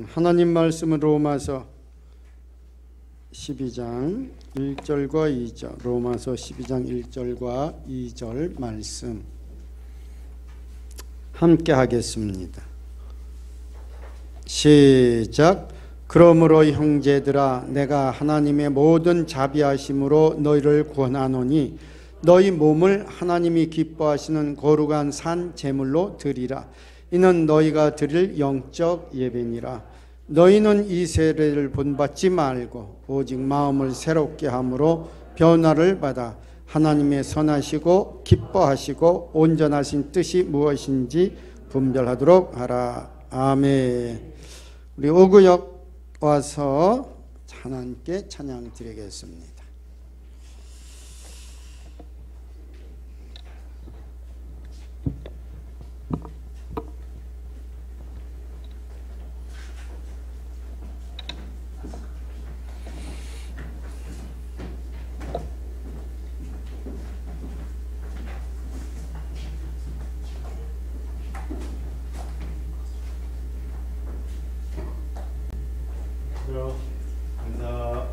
하나님 말씀은 로마서 12장 1절과 2절, 로마서 12장 1절과 2절 말씀 함께 하겠습니다. 시작. 그러므로 형제들아, 내가 하나님의 모든 자비하심으로 너희를 권하노니 너희 몸을 하나님이 기뻐하시는 거룩한 산 제물로 드리라. 이는 너희가 드릴 영적 예배니라. 너희는 이 세례를 본받지 말고 오직 마음을 새롭게 함으로 변화를 받아 하나님의 선하시고 기뻐하시고 온전하신 뜻이 무엇인지 분별하도록 하라. 아멘. 우리 오구역 와서 하나님께 찬양 드리겠습니다. 감사.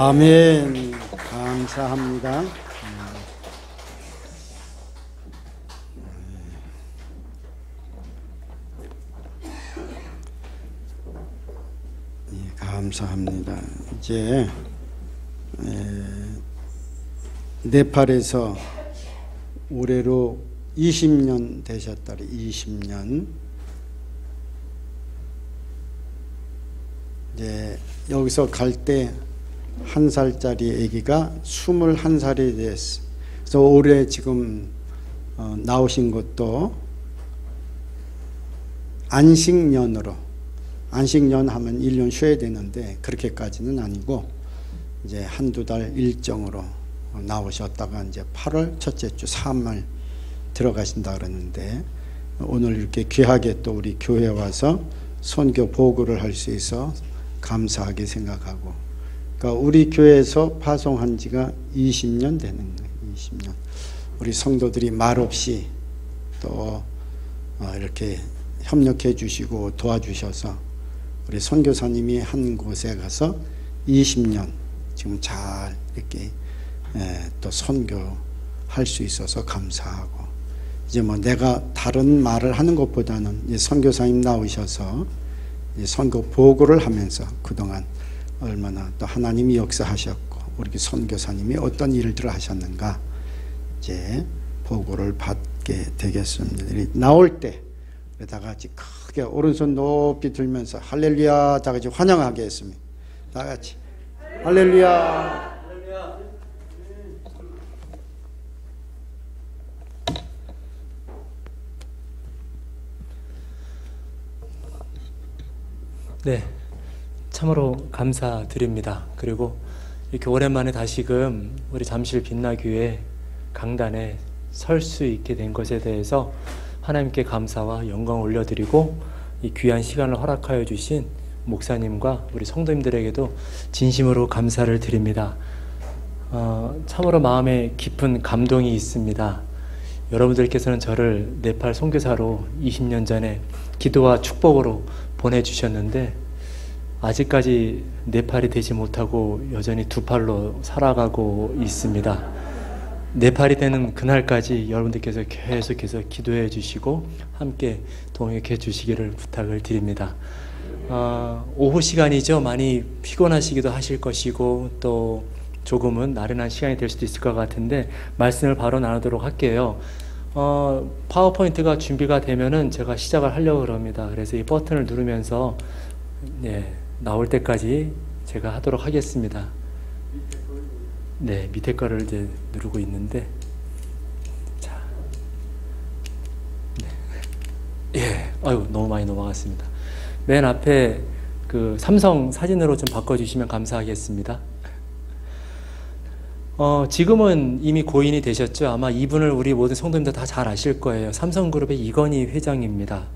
아멘. 감사합니다. 감사합니다. 이제 네팔에서 올해로 20년 되셨다래. 20년. 이제 여기서 갈 때 1살짜리 아기가 21살이 됐어. 그래서 올해 지금 나오신 것도 안식년으로, 안식년 하면 1년 쉬어야 되는데 그렇게까지는 아니고 이제 한두 달 일정으로 나오셨다가 이제 8월 첫째 주 3월 들어가신다 그러는데, 오늘 이렇게 귀하게 또 우리 교회 와서 선교 보고를 할 수 있어 감사하게 생각하고, 그러니까 우리 교회에서 파송한 지가 20년 되는 거예요. 20년. 우리 성도들이 말없이 또 이렇게 협력해 주시고 도와주셔서 우리 선교사님이 한 곳에 가서 20년 지금 잘 이렇게 또 선교할 수 있어서 감사하고, 이제 뭐 내가 다른 말을 하는 것보다는 이제 선교사님 나오셔서 이제 선교 보고를 하면서 그동안 얼마나 또 하나님이 역사하셨고 우리 선교사님이 어떤 일들을 하셨는가 이제 보고를 받게 되겠습니다. 나올 때 다 같이 크게 오른손 높이 들면서 할렐루야 다 같이 환영하게 했습니다. 다 같이 할렐루야. 네, 참으로 감사드립니다. 그리고 이렇게 오랜만에 다시금 우리 잠실 빛나교회 강단에 설 수 있게 된 것에 대해서 하나님께 감사와 영광을 올려드리고, 이 귀한 시간을 허락하여 주신 목사님과 우리 성도님들에게도 진심으로 감사를 드립니다. 참으로 마음에 깊은 감동이 있습니다. 여러분들께서는 저를 네팔 선교사로 20년 전에 기도와 축복으로 보내주셨는데, 아직까지 네팔이 되지 못하고 여전히 두 팔로 살아가고 있습니다. 네팔이 되는 그날까지 여러분들께서 계속해서 기도해 주시고 함께 동역해 주시기를 부탁을 드립니다. 오후 시간이죠. 많이 피곤하시기도 하실 것이고 또 조금은 나른한 시간이 될 수도 있을 것 같은데 말씀을 바로 나누도록 할게요. 파워포인트가 준비가 되면은 제가 시작을 하려고 합니다. 그래서 이 버튼을 누르면서 나올 때까지 제가 하도록 하겠습니다. 네, 밑에 거를 이제 누르고 있는데, 자, 네. 아유, 너무 많이 넘어갔습니다. 맨 앞에 그 삼성 사진으로 좀 바꿔주시면 감사하겠습니다. 지금은 이미 고인이 되셨죠. 아마 이분을 우리 모든 성도님들 다 잘 아실 거예요. 삼성그룹의 이건희 회장입니다.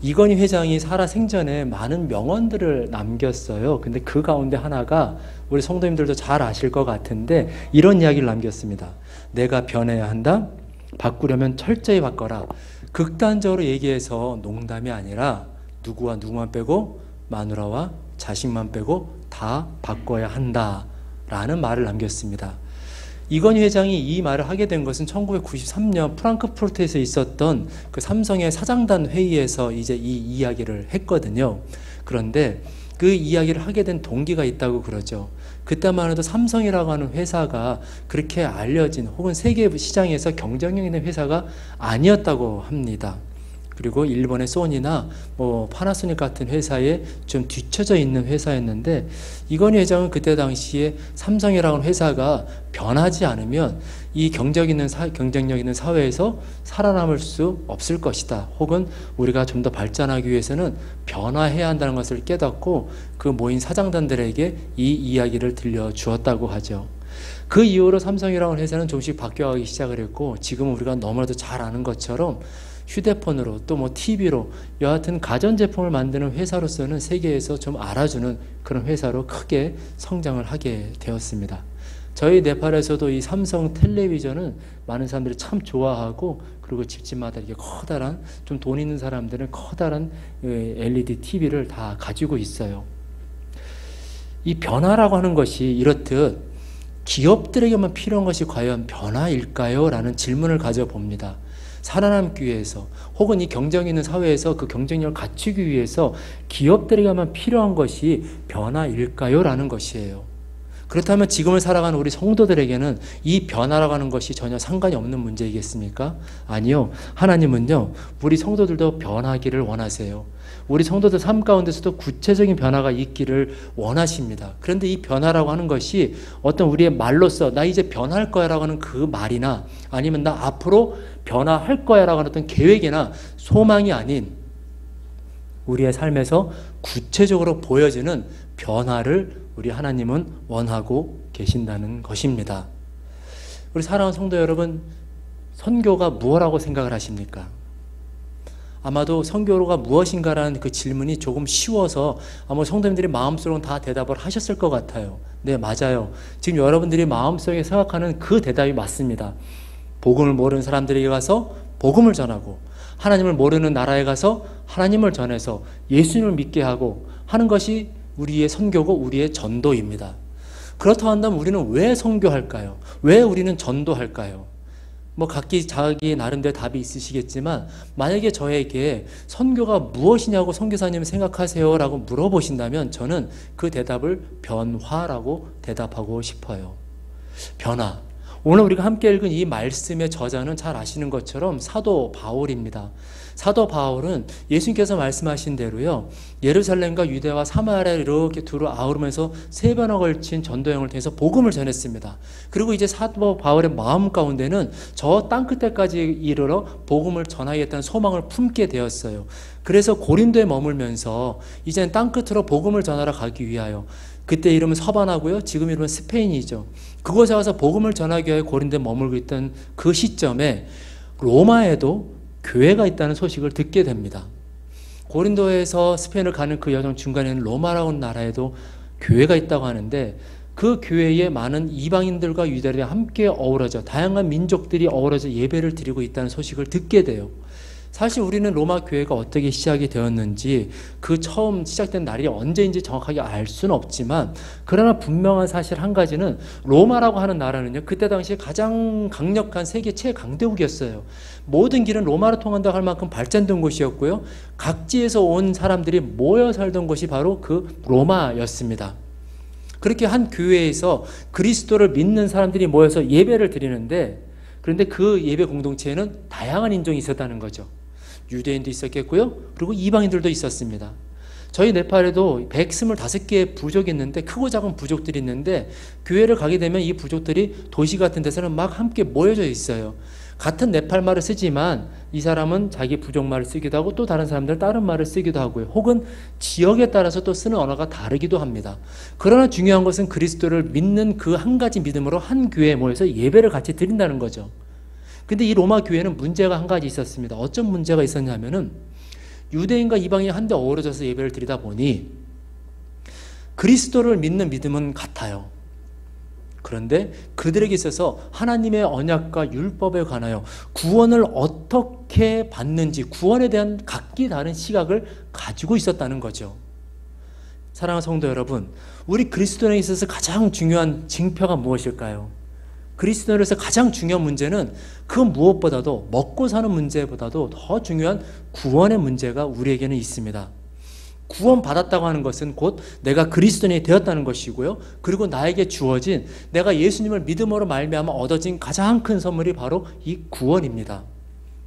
이건희 회장이 살아생전에 많은 명언들을 남겼어요. 근데 그 가운데 하나가 우리 성도님들도 잘 아실 것 같은데 이런 이야기를 남겼습니다. 내가 변해야 한다. 바꾸려면 철저히 바꿔라. 극단적으로 얘기해서 농담이 아니라 누구와 누구만 빼고 마누라와 자식만 빼고 다 바꿔야 한다 라는 말을 남겼습니다. 이건희 회장이 이 말을 하게 된 것은 1993년 프랑크푸르트에서 있었던 그 삼성의 사장단 회의에서 이제 이 이야기를 했거든요. 그런데 그 이야기를 하게 된 동기가 있다고 그러죠. 그때만 해도 삼성이라고 하는 회사가 그렇게 알려진 혹은 세계 시장에서 경쟁력 있는 회사가 아니었다고 합니다. 그리고 일본의 소니나 뭐 파나소닉 같은 회사에 좀 뒤처져 있는 회사였는데, 이건희 회장은 그때 당시에 삼성이라고 하는 회사가 변하지 않으면 이 경쟁력 있는 사회에서 살아남을 수 없을 것이다. 혹은 우리가 좀 더 발전하기 위해서는 변화해야 한다는 것을 깨닫고 그 모인 사장단들에게 이 이야기를 들려주었다고 하죠. 그 이후로 삼성이라고 하는 회사는 조금씩 바뀌어가기 시작을 했고, 지금 우리가 너무나도 잘 아는 것처럼 휴대폰으로 또 뭐 TV로 여하튼 가전제품을 만드는 회사로서는 세계에서 좀 알아주는 그런 회사로 크게 성장을 하게 되었습니다. 저희 네팔에서도 이 삼성 텔레비전은 많은 사람들이 참 좋아하고, 그리고 집집마다 이렇게 커다란, 좀 돈 있는 사람들은 커다란 LED TV를 다 가지고 있어요. 이 변화라고 하는 것이 이렇듯 기업들에게만 필요한 것이 과연 변화일까요? 라는 질문을 가져봅니다. 살아남기 위해서 혹은 이 경쟁이 있는 사회에서 그 경쟁력을 갖추기 위해서 기업들에게만 필요한 것이 변화일까요? 라는 것이에요. 그렇다면 지금을 살아가는 우리 성도들에게는 이 변화라고 하는 것이 전혀 상관이 없는 문제이겠습니까? 아니요. 하나님은요, 우리 성도들도 변하기를 원하세요. 우리 성도들 삶 가운데서도 구체적인 변화가 있기를 원하십니다. 그런데 이 변화라고 하는 것이 어떤 우리의 말로써 나 이제 변할 거야 라고 하는 그 말이나 아니면 나 앞으로 변화할 거야 라고 하는 어떤 계획이나 소망이 아닌 우리의 삶에서 구체적으로 보여지는 변화를 우리 하나님은 원하고 계신다는 것입니다. 우리 사랑하는 성도 여러분, 선교가 무엇이라고 생각을 하십니까? 아마도 선교가 무엇인가라는 그 질문이 조금 쉬워서 아마 성도님들이 마음속으로 다 대답을 하셨을 것 같아요. 네, 맞아요. 지금 여러분들이 마음속에 생각하는 그 대답이 맞습니다. 복음을 모르는 사람들에게 가서 복음을 전하고, 하나님을 모르는 나라에 가서 하나님을 전해서 예수님을 믿게 하고 하는 것이 우리의 선교고 우리의 전도입니다. 그렇다고 한다면 우리는 왜 선교할까요? 왜 우리는 전도할까요? 각기 자기 나름대로 답이 있으시겠지만, 만약에 저에게 선교가 무엇이냐고 선교사님은 생각하세요? 라고 물어보신다면 저는 그 대답을 변화라고 대답하고 싶어요. 변화. 오늘 우리가 함께 읽은 이 말씀의 저자는 잘 아시는 것처럼 사도 바울입니다. 사도 바울은 예수님께서 말씀하신 대로요, 예루살렘과 유대와 사마리아를 이렇게 두루 아우르면서 3번에 걸친 전도여행을 통해서 복음을 전했습니다. 그리고 이제 사도 바울의 마음 가운데는 저 땅끝에까지 이르러 복음을 전하겠다는 소망을 품게 되었어요. 그래서 고린도에 머물면서 이제는 땅끝으로 복음을 전하러 가기 위하여, 그때 이름은 서반하고요, 지금 이름은 스페인이죠. 그곳에 와서 복음을 전하기 위해 고린도에 머물고 있던 그 시점에 로마에도 교회가 있다는 소식을 듣게 됩니다. 고린도에서 스페인을 가는 그 여정 중간에는 로마라고 하는 나라에도 교회가 있다고 하는데, 그 교회에 많은 이방인들과 유대인들이 함께 어우러져 다양한 민족들이 어우러져 예배를 드리고 있다는 소식을 듣게 돼요. 사실 우리는 로마 교회가 어떻게 시작이 되었는지, 그 처음 시작된 날이 언제인지 정확하게 알 수는 없지만, 그러나 분명한 사실 한 가지는 로마라고 하는 나라는요, 그때 당시에 가장 강력한 세계 최강대국이었어요. 모든 길은 로마로 통한다고 할 만큼 발전된 곳이었고요, 각지에서 온 사람들이 모여 살던 곳이 바로 그 로마였습니다. 그렇게 한 교회에서 그리스도를 믿는 사람들이 모여서 예배를 드리는데, 그런데 그 예배 공동체에는 다양한 인종이 있었다는 거죠. 유대인도 있었겠고요, 그리고 이방인들도 있었습니다. 저희 네팔에도 125개의 부족이 있는데, 크고 작은 부족들이 있는데, 교회를 가게 되면 이 부족들이 도시 같은 데서는 막 함께 모여져 있어요. 같은 네팔 말을 쓰지만 이 사람은 자기 부족 말을 쓰기도 하고, 또 다른 사람들은 다른 말을 쓰기도 하고요, 혹은 지역에 따라서 또 쓰는 언어가 다르기도 합니다. 그러나 중요한 것은 그리스도를 믿는 그 한 가지 믿음으로 한 교회에 모여서 예배를 같이 드린다는 거죠. 근데 이 로마 교회는 문제가 한 가지 있었습니다. 어떤 문제가 있었냐면은, 유대인과 이방인이 한데 어우러져서 예배를 드리다 보니 그리스도를 믿는 믿음은 같아요. 그런데 그들에게 있어서 하나님의 언약과 율법에 관하여 구원을 어떻게 받는지, 구원에 대한 각기 다른 시각을 가지고 있었다는 거죠. 사랑하는 성도 여러분, 우리 그리스도인에 있어서 가장 중요한 징표가 무엇일까요? 그리스도인으로서 가장 중요한 문제는 그 무엇보다도, 먹고 사는 문제보다도 더 중요한 구원의 문제가 우리에게는 있습니다. 구원받았다고 하는 것은 곧 내가 그리스도인이 되었다는 것이고요, 그리고 나에게 주어진, 내가 예수님을 믿음으로 말미암아 얻어진 가장 큰 선물이 바로 이 구원입니다.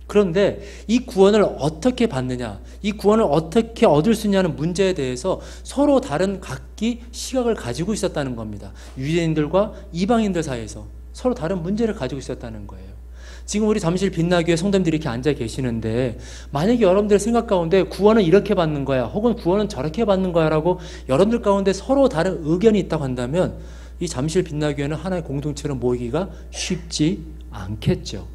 그런데 이 구원을 어떻게 받느냐, 이 구원을 어떻게 얻을 수 있냐는 문제에 대해서 서로 다른 각기 시각을 가지고 있었다는 겁니다. 유대인들과 이방인들 사이에서 서로 다른 문제를 가지고 있었다는 거예요. 지금 우리 잠실 빛나교회 성도님들이 이렇게 앉아 계시는데, 만약에 여러분들 생각 가운데 구원은 이렇게 받는 거야, 혹은 구원은 저렇게 받는 거야 라고 여러분들 가운데 서로 다른 의견이 있다고 한다면, 이 잠실 빛나교회는 하나의 공동체로 모이기가 쉽지 않겠죠.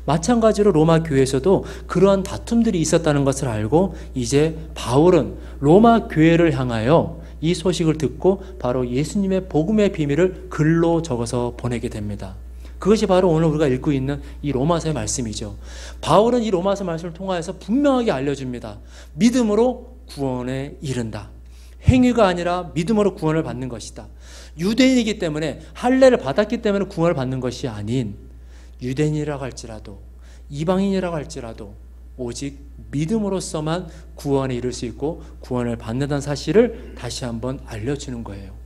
마찬가지로 로마 교회에서도 그러한 다툼들이 있었다는 것을 알고, 이제 바울은 로마 교회를 향하여 이 소식을 듣고 바로 예수님의 복음의 비밀을 글로 적어서 보내게 됩니다. 그것이 바로 오늘 우리가 읽고 있는 이 로마서의 말씀이죠. 바울은 이 로마서 말씀을 통하여서 분명하게 알려줍니다. 믿음으로 구원에 이른다. 행위가 아니라 믿음으로 구원을 받는 것이다. 유대인이기 때문에 할례를 받았기 때문에 구원을 받는 것이 아닌 유대인이라고 할지라도 이방인이라고 할지라도 오직 믿음으로서만 구원에 이를 수 있고 구원을 받는다는 사실을 다시 한번 알려주는 거예요.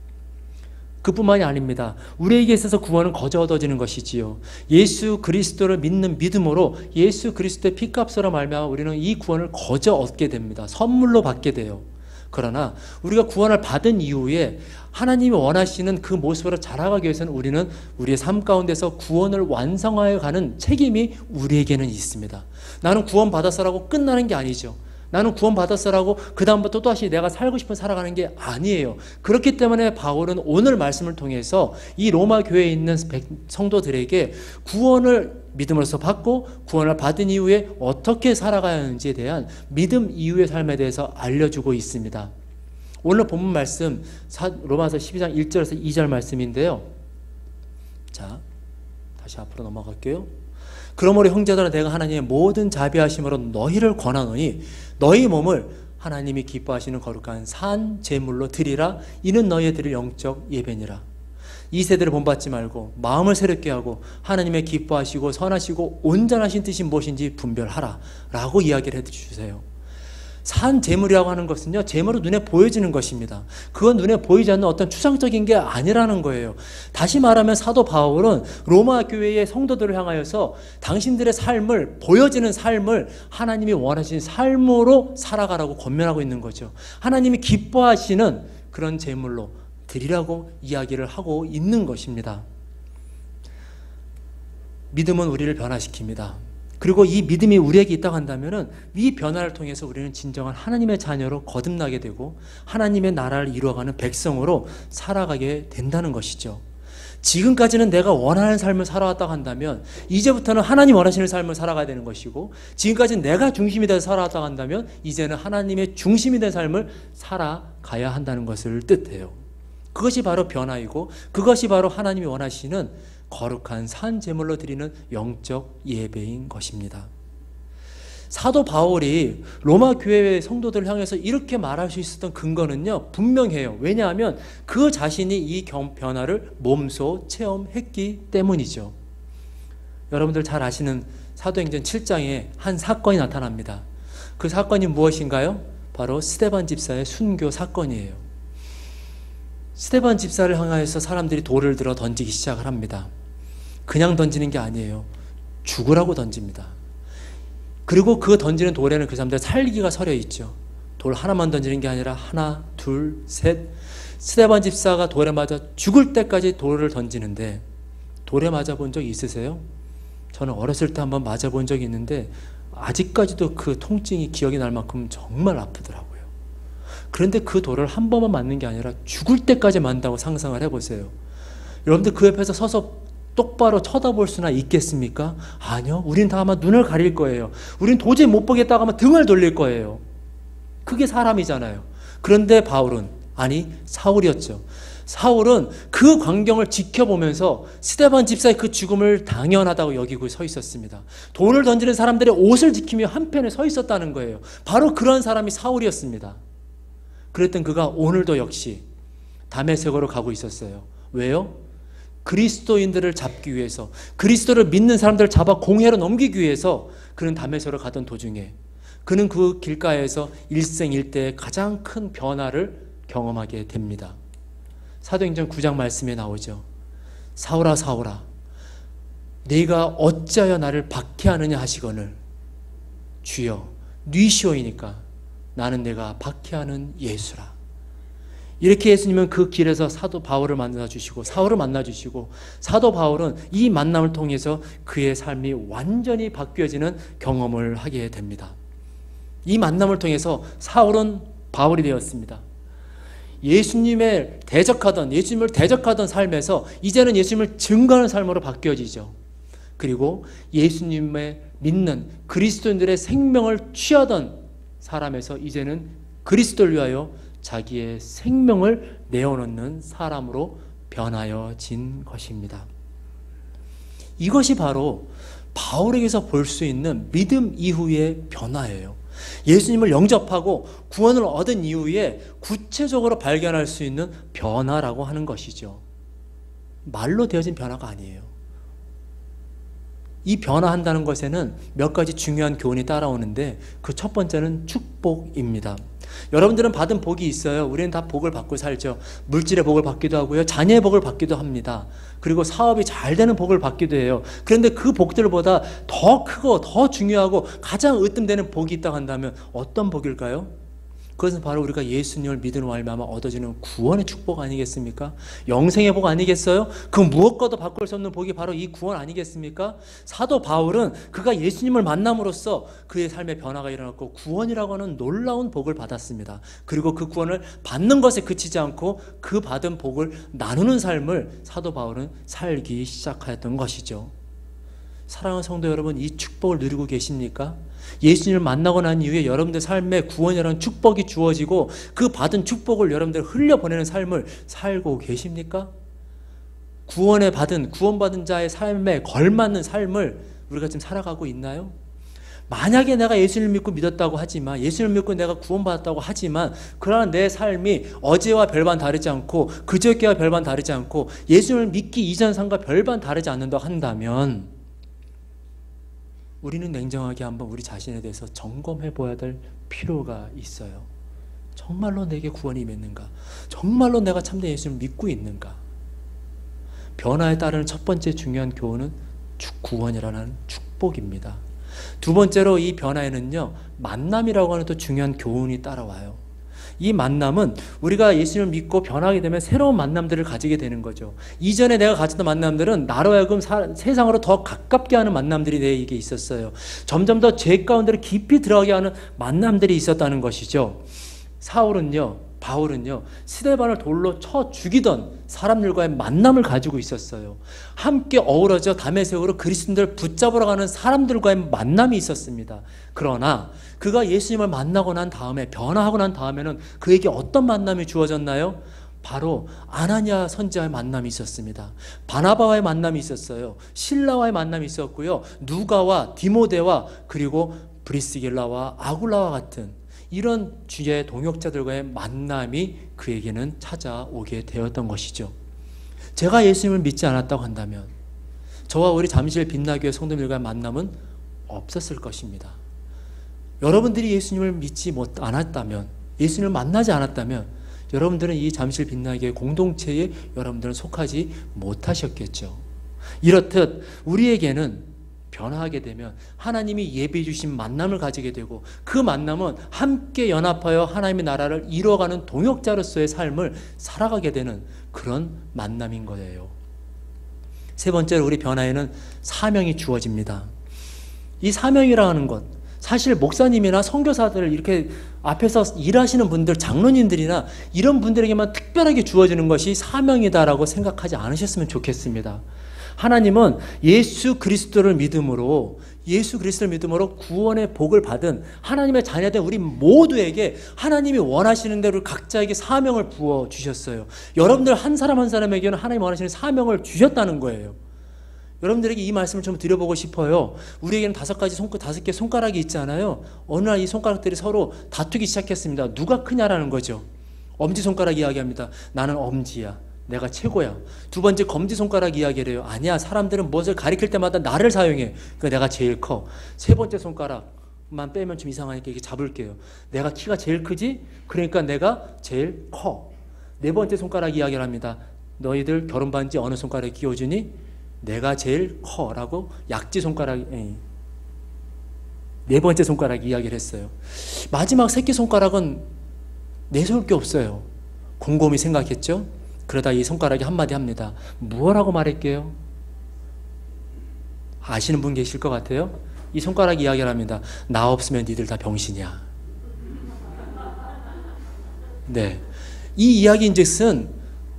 그뿐만이 아닙니다. 우리에게 있어서 구원은 거저 얻어지는 것이지요. 예수 그리스도를 믿는 믿음으로 예수 그리스도의 피값으로 말미암아 우리는 이 구원을 거저 얻게 됩니다. 선물로 받게 돼요. 그러나 우리가 구원을 받은 이후에 하나님이 원하시는 그 모습으로 자라가기 위해서는 우리는 우리의 삶 가운데서 구원을 완성하여 가는 책임이 우리에게는 있습니다. 나는 구원 받았어라고 끝나는 게 아니죠. 나는 구원 받았어라고 그 다음부터 또다시 내가 살고 싶은 살아가는 게 아니에요. 그렇기 때문에 바울은 오늘 말씀을 통해서 이 로마 교회에 있는 성도들에게 구원을 믿음으로써 받고 구원을 받은 이후에 어떻게 살아가야 하는지에 대한 믿음 이후의 삶에 대해서 알려주고 있습니다. 오늘 본문 말씀 로마서 12장 1절에서 2절 말씀인데요. 자, 다시 앞으로 넘어갈게요. 그러므로 형제들아 내가 하나님의 모든 자비하심으로 너희를 권하노니 너희 몸을 하나님이 기뻐하시는 거룩한 산 제물로 드리라. 이는 너희의 드릴 영적 예배니라. 이 세대를 본받지 말고 마음을 새롭게 하고 하나님의 기뻐하시고 선하시고 온전하신 뜻이 무엇인지 분별하라 라고 이야기를 해주세요. 산 제물이라고 하는 것은요, 제물로 눈에 보여지는 것입니다. 그건 눈에 보이지 않는 어떤 추상적인 게 아니라는 거예요. 다시 말하면 사도 바울은 로마 교회의 성도들을 향하여서 당신들의 삶을, 보여지는 삶을 하나님이 원하시는 삶으로 살아가라고 권면하고 있는 거죠. 하나님이 기뻐하시는 그런 제물로 드리라고 이야기를 하고 있는 것입니다. 믿음은 우리를 변화시킵니다. 그리고 이 믿음이 우리에게 있다고 한다면 이 변화를 통해서 우리는 진정한 하나님의 자녀로 거듭나게 되고 하나님의 나라를 이루어가는 백성으로 살아가게 된다는 것이죠. 지금까지는 내가 원하는 삶을 살아왔다고 한다면 이제부터는 하나님 원하시는 삶을 살아가야 되는 것이고, 지금까지는 내가 중심이 돼서 살아왔다고 한다면 이제는 하나님의 중심이 된 삶을 살아가야 한다는 것을 뜻해요. 그것이 바로 변화이고 그것이 바로 하나님이 원하시는 거룩한 산 제물로 드리는 영적 예배인 것입니다. 사도 바울이 로마 교회의 성도들을 향해서 이렇게 말할 수 있었던 근거는요, 분명해요. 왜냐하면 그 자신이 이 변화를 몸소 체험했기 때문이죠. 여러분들 잘 아시는 사도행전 7장에 한 사건이 나타납니다. 그 사건이 무엇인가요? 바로 스데반 집사의 순교 사건이에요. 스데반 집사를 향하여서 사람들이 돌을 들어 던지기 시작을 합니다. 그냥 던지는 게 아니에요. 죽으라고 던집니다. 그리고 그 던지는 돌에는 그 사람들의 살기가 서려 있죠. 돌 하나만 던지는 게 아니라 하나, 둘, 셋. 스데반 집사가 돌에 맞아 죽을 때까지 돌을 던지는데, 돌에 맞아 본 적 있으세요? 저는 어렸을 때 한번 맞아 본 적이 있는데 아직까지도 그 통증이 기억이 날 만큼 정말 아프더라고요. 그런데 그 돌을 한 번만 맞는 게 아니라 죽을 때까지 맞는다고 상상을 해보세요. 여러분들 그 옆에서 서서 똑바로 쳐다볼 수나 있겠습니까? 아니요. 우린 다 아마 눈을 가릴 거예요. 우린 도저히 못 보겠다고 하면 등을 돌릴 거예요. 그게 사람이잖아요. 그런데 바울은, 아니 사울이었죠. 사울은 그 광경을 지켜보면서 스데반 집사의 그 죽음을 당연하다고 여기고 서 있었습니다. 돌을 던지는 사람들의 옷을 지키며 한편에 서 있었다는 거예요. 바로 그런 사람이 사울이었습니다. 그랬던 그가 오늘도 역시 다메섹으로 가고 있었어요. 왜요? 그리스도인들을 잡기 위해서, 그리스도를 믿는 사람들을 잡아 공회로 넘기기 위해서 그는 다메섹으로 가던 도중에 그는 그 길가에서 일생일대의 가장 큰 변화를 경험하게 됩니다. 사도행전 9장 말씀에 나오죠. 사울아 사울아 네가 어찌하여 나를 박해하느냐 하시거늘 주여 뉘시오이니까 나는 내가 박해하는 예수라. 이렇게 예수님은 그 길에서 사도 바울을 만나주시고 사울을 만나주시고, 사도 바울은 이 만남을 통해서 그의 삶이 완전히 바뀌어지는 경험을 하게 됩니다. 이 만남을 통해서 사울은 바울이 되었습니다. 예수님을 대적하던 삶에서 이제는 예수님을 증거하는 삶으로 바뀌어지죠. 그리고 예수님의 믿는 그리스도인들의 생명을 취하던 사람에서 이제는 그리스도를 위하여 자기의 생명을 내어놓는 사람으로 변하여진 것입니다. 이것이 바로 바울에게서 볼 수 있는 믿음 이후의 변화예요. 예수님을 영접하고 구원을 얻은 이후에 구체적으로 발견할 수 있는 변화라고 하는 것이죠. 말로 되어진 변화가 아니에요. 이 변화한다는 것에는 몇 가지 중요한 교훈이 따라오는데 그 첫 번째는 축복입니다. 여러분들은 받은 복이 있어요. 우리는 다 복을 받고 살죠. 물질의 복을 받기도 하고요. 자녀의 복을 받기도 합니다. 그리고 사업이 잘 되는 복을 받기도 해요. 그런데 그 복들보다 더 크고 더 중요하고 가장 으뜸되는 복이 있다고 한다면 어떤 복일까요? 그것은 바로 우리가 예수님을 믿음으로 말미암아 얻어지는 구원의 축복 아니겠습니까? 영생의 복 아니겠어요? 그 무엇과도 바꿀 수 없는 복이 바로 이 구원 아니겠습니까? 사도 바울은 그가 예수님을 만남으로써 그의 삶의 변화가 일어났고 구원이라고 하는 놀라운 복을 받았습니다. 그리고 그 구원을 받는 것에 그치지 않고 그 받은 복을 나누는 삶을 사도 바울은 살기 시작하였던 것이죠. 사랑하는 성도 여러분, 이 축복을 누리고 계십니까? 예수님을 만나고 난 이후에 여러분들 삶에 구원이라는 축복이 주어지고 그 받은 축복을 여러분들 흘려보내는 삶을 살고 계십니까? 구원받은 자의 삶에 걸맞는 삶을 우리가 지금 살아가고 있나요? 만약에 내가 예수님을 믿고 믿었다고 하지만, 예수님을 믿고 내가 구원받았다고 하지만, 그러나 내 삶이 어제와 별반 다르지 않고 그저께와 별반 다르지 않고 예수님을 믿기 이전 삶과 별반 다르지 않는다고 한다면 우리는 냉정하게 한번 우리 자신에 대해서 점검해 보아야 될 필요가 있어요. 정말로 내게 구원이 있는가? 정말로 내가 참된 예수님을 믿고 있는가? 변화에 따르는 첫 번째 중요한 교훈은 구원이라는 축복입니다. 두 번째로 이 변화에는요, 만남이라고 하는 또 중요한 교훈이 따라와요. 이 만남은 우리가 예수님을 믿고 변하게 되면 새로운 만남들을 가지게 되는 거죠. 이전에 내가 가졌던 만남들은 나로 하여금 세상으로 더 가깝게 하는 만남들이 내게 있었어요. 점점 더 죄 가운데로 깊이 들어가게 하는 만남들이 있었다는 것이죠. 바울은요 스데반을 돌로 쳐 죽이던 사람들과의 만남을 가지고 있었어요. 함께 어우러져 다메섹으로 그리스도인들을 붙잡으러 가는 사람들과의 만남이 있었습니다. 그러나 그가 예수님을 만나고 난 다음에, 변화하고 난 다음에는 그에게 어떤 만남이 주어졌나요? 바로 아나니아 선지자의 만남이 있었습니다. 바나바와의 만남이 있었어요. 실라와의 만남이 있었고요. 누가와 디모데와 그리고 브리스길라와 아굴라와 같은 이런 주의 동역자들과의 만남이 그에게는 찾아오게 되었던 것이죠. 제가 예수님을 믿지 않았다고 한다면 저와 우리 잠실 빛나교회 성도들과의 만남은 없었을 것입니다. 여러분들이 예수님을 믿지 않았다면, 예수님을 만나지 않았다면 여러분들은 이 잠실 빛나교회 공동체에 여러분들은 속하지 못하셨겠죠. 이렇듯 우리에게는 변화하게 되면 하나님이 예비해 주신 만남을 가지게 되고 그 만남은 함께 연합하여 하나님의 나라를 이루어가는 동역자로서의 삶을 살아가게 되는 그런 만남인 거예요. 세 번째로 우리 변화에는 사명이 주어집니다. 이 사명이라는 것, 사실 목사님이나 선교사들 이렇게 앞에서 일하시는 분들, 장로님들이나 이런 분들에게만 특별하게 주어지는 것이 사명이다라고 생각하지 않으셨으면 좋겠습니다. 하나님은 예수 그리스도를 믿음으로 구원의 복을 받은 하나님의 자녀된 우리 모두에게 하나님이 원하시는 대로 각자에게 사명을 부어주셨어요. 여러분들 한 사람 한 사람에게는 하나님이 원하시는 사명을 주셨다는 거예요. 여러분들에게 이 말씀을 좀 드려보고 싶어요. 우리에게는 5개 손가락이 있잖아요. 어느 날 이 손가락들이 서로 다투기 시작했습니다. 누가 크냐라는 거죠. 엄지손가락 이야기합니다. 나는 엄지야. 내가 최고야. 두 번째 검지손가락 이야기를 해요. 아니야, 사람들은 무엇을 가리킬 때마다 나를 사용해. 그러니까 내가 제일 커. 세 번째 손가락만 빼면 좀 이상하니까 이렇게 잡을게요. 내가 키가 제일 크지? 그러니까 내가 제일 커. 네 번째 손가락 이야기를 합니다. 너희들 결혼 반지 어느 손가락에 끼워주니? 내가 제일 커 라고 약지 손가락, 네 번째 손가락 이야기를 했어요. 마지막 새끼손가락은 내세울 게 없어요. 곰곰이 생각했죠. 그러다 이 손가락이 한마디 합니다. 무엇라고 말할게요? 아시는 분 계실 것 같아요? 이 손가락 이야기를 합니다. 나 없으면 니들 다 병신이야. 네, 이 이야기인즉슨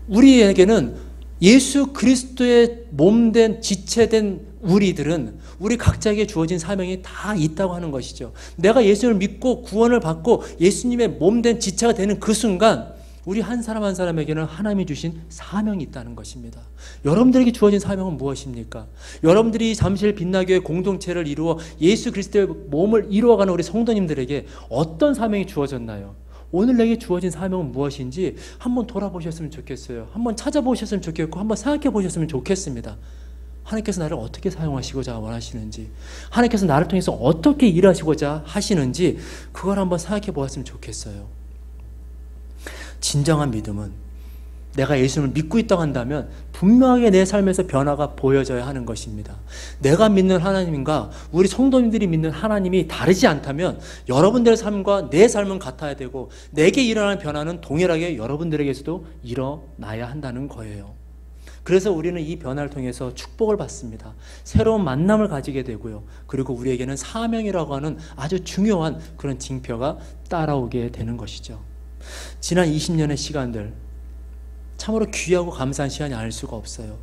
우리에게는 예수 그리스도의 몸된 지체된 우리들은 우리 각자에게 주어진 사명이 다 있다고 하는 것이죠. 내가 예수를 믿고 구원을 받고 예수님의 몸된 지체가 되는 그 순간 우리 한 사람 한 사람에게는 하나님이 주신 사명이 있다는 것입니다. 여러분들에게 주어진 사명은 무엇입니까? 여러분들이 잠실 빛나교회 공동체를 이루어 예수 그리스도의 몸을 이루어가는 우리 성도님들에게 어떤 사명이 주어졌나요? 오늘 내게 주어진 사명은 무엇인지 한번 돌아보셨으면 좋겠어요. 한번 찾아보셨으면 좋겠고 한번 생각해 보셨으면 좋겠습니다. 하나님께서 나를 어떻게 사용하시고자 원하시는지, 하나님께서 나를 통해서 어떻게 일하시고자 하시는지 그걸 한번 생각해 보았으면 좋겠어요. 진정한 믿음은 내가 예수님을 믿고 있다고 한다면 분명하게 내 삶에서 변화가 보여져야 하는 것입니다. 내가 믿는 하나님과 우리 성도님들이 믿는 하나님이 다르지 않다면 여러분들의 삶과 내 삶은 같아야 되고 내게 일어나는 변화는 동일하게 여러분들에게서도 일어나야 한다는 거예요. 그래서 우리는 이 변화를 통해서 축복을 받습니다. 새로운 만남을 가지게 되고요. 그리고 우리에게는 사명이라고 하는 아주 중요한 그런 징표가 따라오게 되는 것이죠. 지난 20년의 시간들 참으로 귀하고 감사한 시간이 아닐 수가 없어요.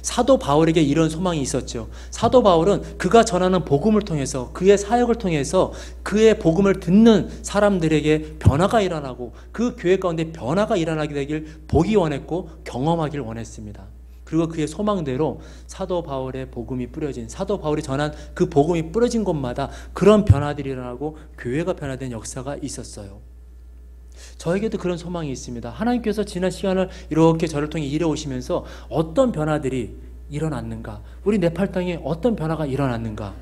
사도 바울에게 이런 소망이 있었죠. 사도 바울은 그가 전하는 복음을 통해서, 그의 사역을 통해서 그의 복음을 듣는 사람들에게 변화가 일어나고 그 교회 가운데 변화가 일어나게 되길 보기 원했고 경험하길 원했습니다. 그리고 그의 소망대로 사도 바울의 복음이 뿌려진, 사도 바울이 전한 그 복음이 뿌려진 곳마다 그런 변화들이 일어나고 교회가 변화된 역사가 있었어요. 저에게도 그런 소망이 있습니다. 하나님께서 지난 시간을 이렇게 저를 통해 일해오시면서 어떤 변화들이 일어났는가, 우리 네팔 땅에 어떤 변화가 일어났는가,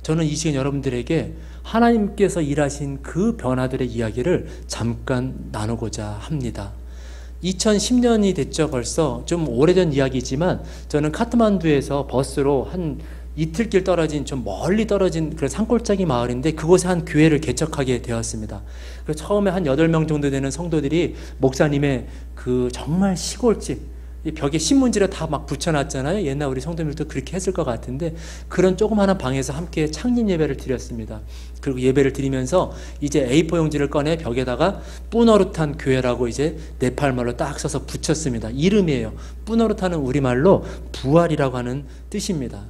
저는 이 시간 여러분들에게 하나님께서 일하신 그 변화들의 이야기를 잠깐 나누고자 합니다. 2010년이 됐죠. 벌써 좀 오래전 이야기지만 저는 카트만두에서 버스로 한 이틀길 떨어진 좀 멀리 떨어진 그런 산골짜기 마을인데 그곳에 한 교회를 개척하게 되었습니다. 그래서 처음에 한 8명 정도 되는 성도들이 목사님의 그 정말 시골집, 이 벽에 신문지를 다 막 붙여놨잖아요. 옛날 우리 성도님들도 그렇게 했을 것 같은데 그런 조그마한 방에서 함께 창립 예배를 드렸습니다. 그리고 예배를 드리면서 이제 A4 용지를 꺼내 벽에다가 뿌너루탄 교회라고 이제 네팔말로 딱 써서 붙였습니다. 이름이에요. 뿌너루탄은 우리말로 부활이라고 하는 뜻입니다.